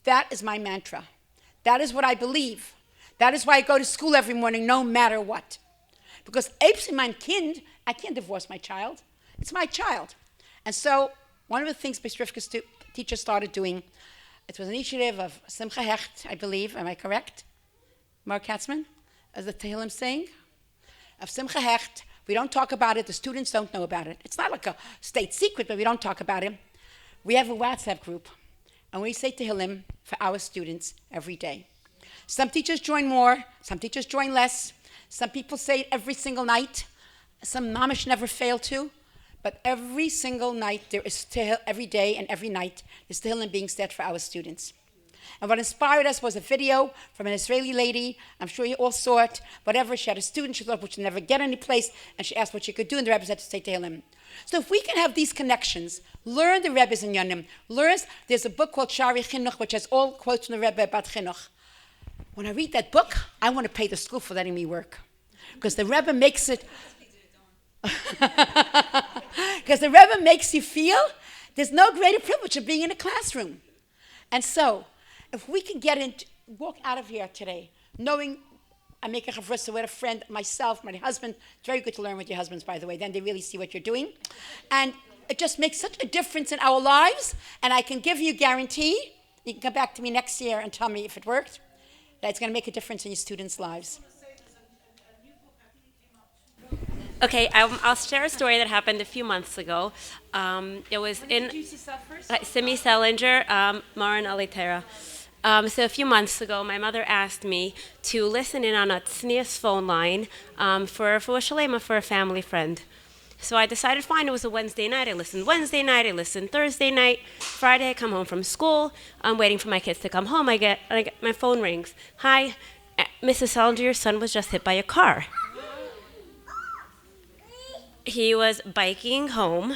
That is my mantra. That is what I believe. That is why I go to school every morning, no matter what. Because in mein Kind, I can't divorce my child. It's my child. And so one of the things B'Shrifka's teacher started doing, it was an initiative of Simcha Hecht, I believe. Am I correct? Mark Katzman? As the Tehillim saying? Of Simcha Hecht. We don't talk about it. The students don't know about it. It's not like a state secret, but we don't talk about it. We have a WhatsApp group, and we say Tehillim for our students every day. Some teachers join more. Some teachers join less. Some people say it every single night. Some mamish never fail to. But every single night, there is Tehillim, every day and every night, there's Tehillim being said for our students. And what inspired us was a video from an Israeli lady. I'm sure you all saw it. Whatever, she had a student she thought would never get any place, and she asked what she could do, and the Rebbe said to say Tehillim. So if we can have these connections, learn the Rebbe's in Yonim, there's a book called Shari Chinuch, which has all quotes from the Rebbe about Chinuch. When I read that book, I want to pay the school for letting me work. Because the Rebbe makes it... Because the Rebbe makes you feel there's no greater privilege of being in a classroom. And so, if we can walk out of here today, knowing I make a chavrusa with a friend, myself, my husband. It's very good to learn with your husbands, by the way. Then they really see what you're doing. And it just makes such a difference in our lives. And I can give you a guarantee, you can come back to me next year and tell me if it worked, that it's going to make a difference in your students' lives. Okay, I'll share a story that happened a few months ago. It was in Simi Selinger, Morah and Alitera. So a few months ago, my mother asked me to listen in on a tznius phone line for a shalema for a family friend. So I decided, fine, it was a Wednesday night. I listened Wednesday night, I listened Thursday night. Friday, I come home from school. I'm waiting for my kids to come home. I get my phone rings. Hi, Mrs. Selinger, your son was just hit by a car. He was biking home.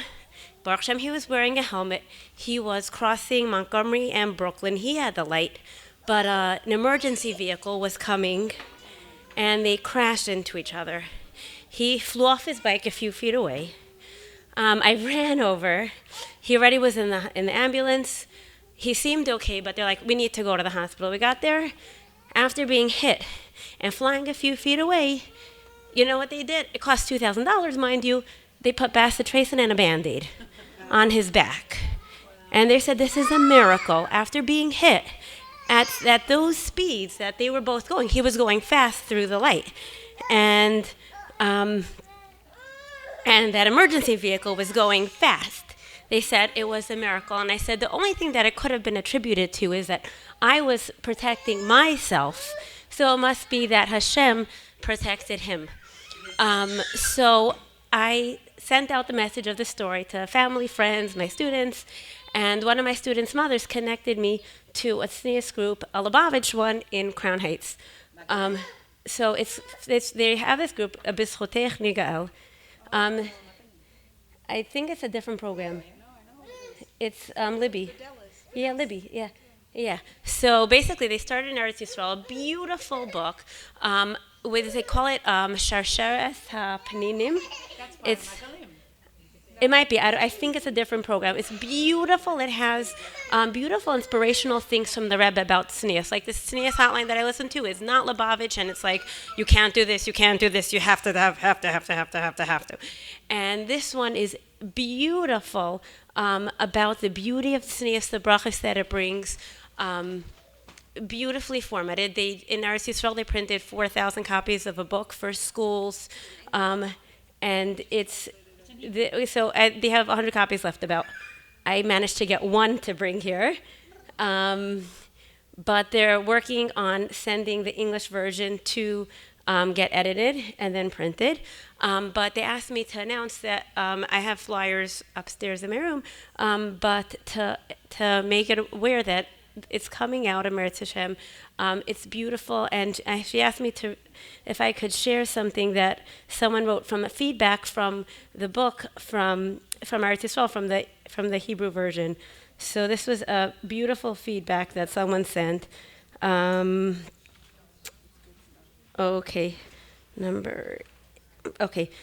Baruch Hashem, he was wearing a helmet. He was crossing Montgomery and Brooklyn. He had the light, but an emergency vehicle was coming, and they crashed into each other. He flew off his bike a few feet away. I ran over. He already was in the ambulance. He seemed okay, but they're like, we need to go to the hospital. We got there. After being hit and flying a few feet away, you know what they did? It cost $2,000, mind you. They put bacitracin and a Band-Aid on his back. And they said this is a miracle. After being hit at those speeds that they were both going, he was going fast through the light. And and that emergency vehicle was going fast. They said it was a miracle, and I said the only thing that it could have been attributed to is that I was protecting myself, so it must be that Hashem protected him. So I sent out the message of the story to family, friends, my students, and one of my students' mothers connected me to a tznius group, a Lubavitch one in Crown Heights. So they have this group, a B'zchutech Nigael. I think it's a different program. It's Libby. Yeah, Libby, yeah. Yeah. So basically, they started in Eretz Yisrael, a beautiful book. They call it Sharsheret HaPninim. It might be. I think it's a different program. It's beautiful. It has beautiful inspirational things from the Rebbe about tznius. Like the tznius hotline that I listen to is not Lubavitch, and it's like, you can't do this, you can't do this, you have to. And this one is beautiful about the beauty of tznius, the brachas that it brings. Beautifully formatted. In Eretz Yisrael, they printed 4,000 copies of a book for schools, and they have 100 copies left about. I managed to get one to bring here, but they're working on sending the English version to get edited and then printed. But they asked me to announce that I have flyers upstairs in my room, but to make it aware that it's coming out, Eretz Hashem. It's beautiful, and she asked me if I could share something that someone wrote from a feedback from the book from Eretz Yisrael, from the Hebrew version. So this was a beautiful feedback that someone sent. Okay.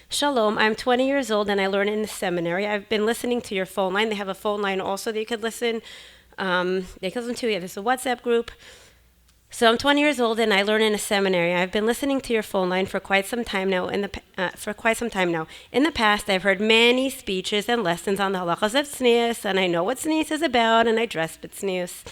Shalom, I'm 20 years old and I learn in the seminary. I've been listening to your phone line. They have a phone line also that you could listen. They could listen to. Yeah, there's a WhatsApp group. So I'm 20 years old and I learn in a seminary. I've been listening to your phone line for quite some time now. In the past, I've heard many speeches and lessons on the halachas of tznius, and I know what tznius is about, and I dress b'tznius.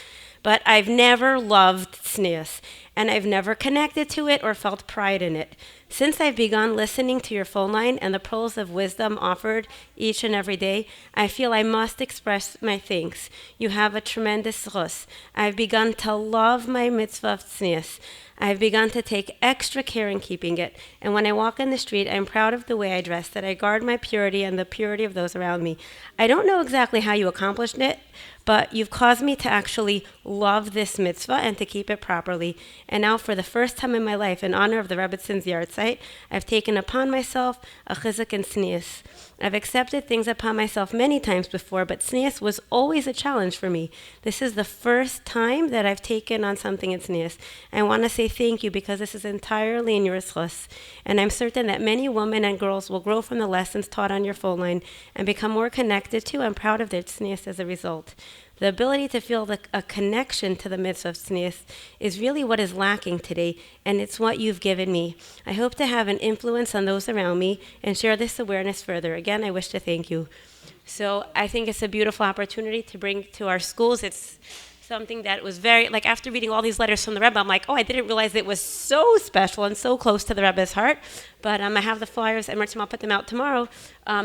But I've never loved tznius, and I've never connected to it or felt pride in it. Since I've begun listening to your phone line and the pearls of wisdom offered each and every day, I feel I must express my thanks. You have a tremendous zchus. I've begun to love my mitzvah of tznius. I've begun to take extra care in keeping it. And when I walk in the street, I'm proud of the way I dress, that I guard my purity and the purity of those around me. I don't know exactly how you accomplished it, but you've caused me to actually love this mitzvah and to keep it properly. And now, for the first time in my life, in honor of the Rebbetzins Yartzeit, I've taken upon myself a chizuk and tznius. I've accepted things upon myself many times before, but tznius was always a challenge for me. This is the first time that I've taken on something in tznius. I want to say thank you because this is entirely in your zchus. And I'm certain that many women and girls will grow from the lessons taught on your phone line and become more connected to and proud of their tznius as a result. The ability to feel a connection to the mitzvah of tznius is really what is lacking today, and it's what you've given me. I hope to have an influence on those around me and share this awareness further. Again, I wish to thank you. So I think it's a beautiful opportunity to bring to our schools. It's something that was very, like after reading all these letters from the Rebbe, I'm like, oh, I didn't realize it was so special and so close to the Rebbe's heart. But I have the flyers, and I'll put them out tomorrow,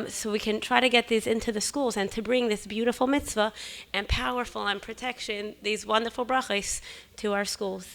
so we can try to get these into the schools and to bring this beautiful mitzvah and powerful and protection, these wonderful brachos to our schools.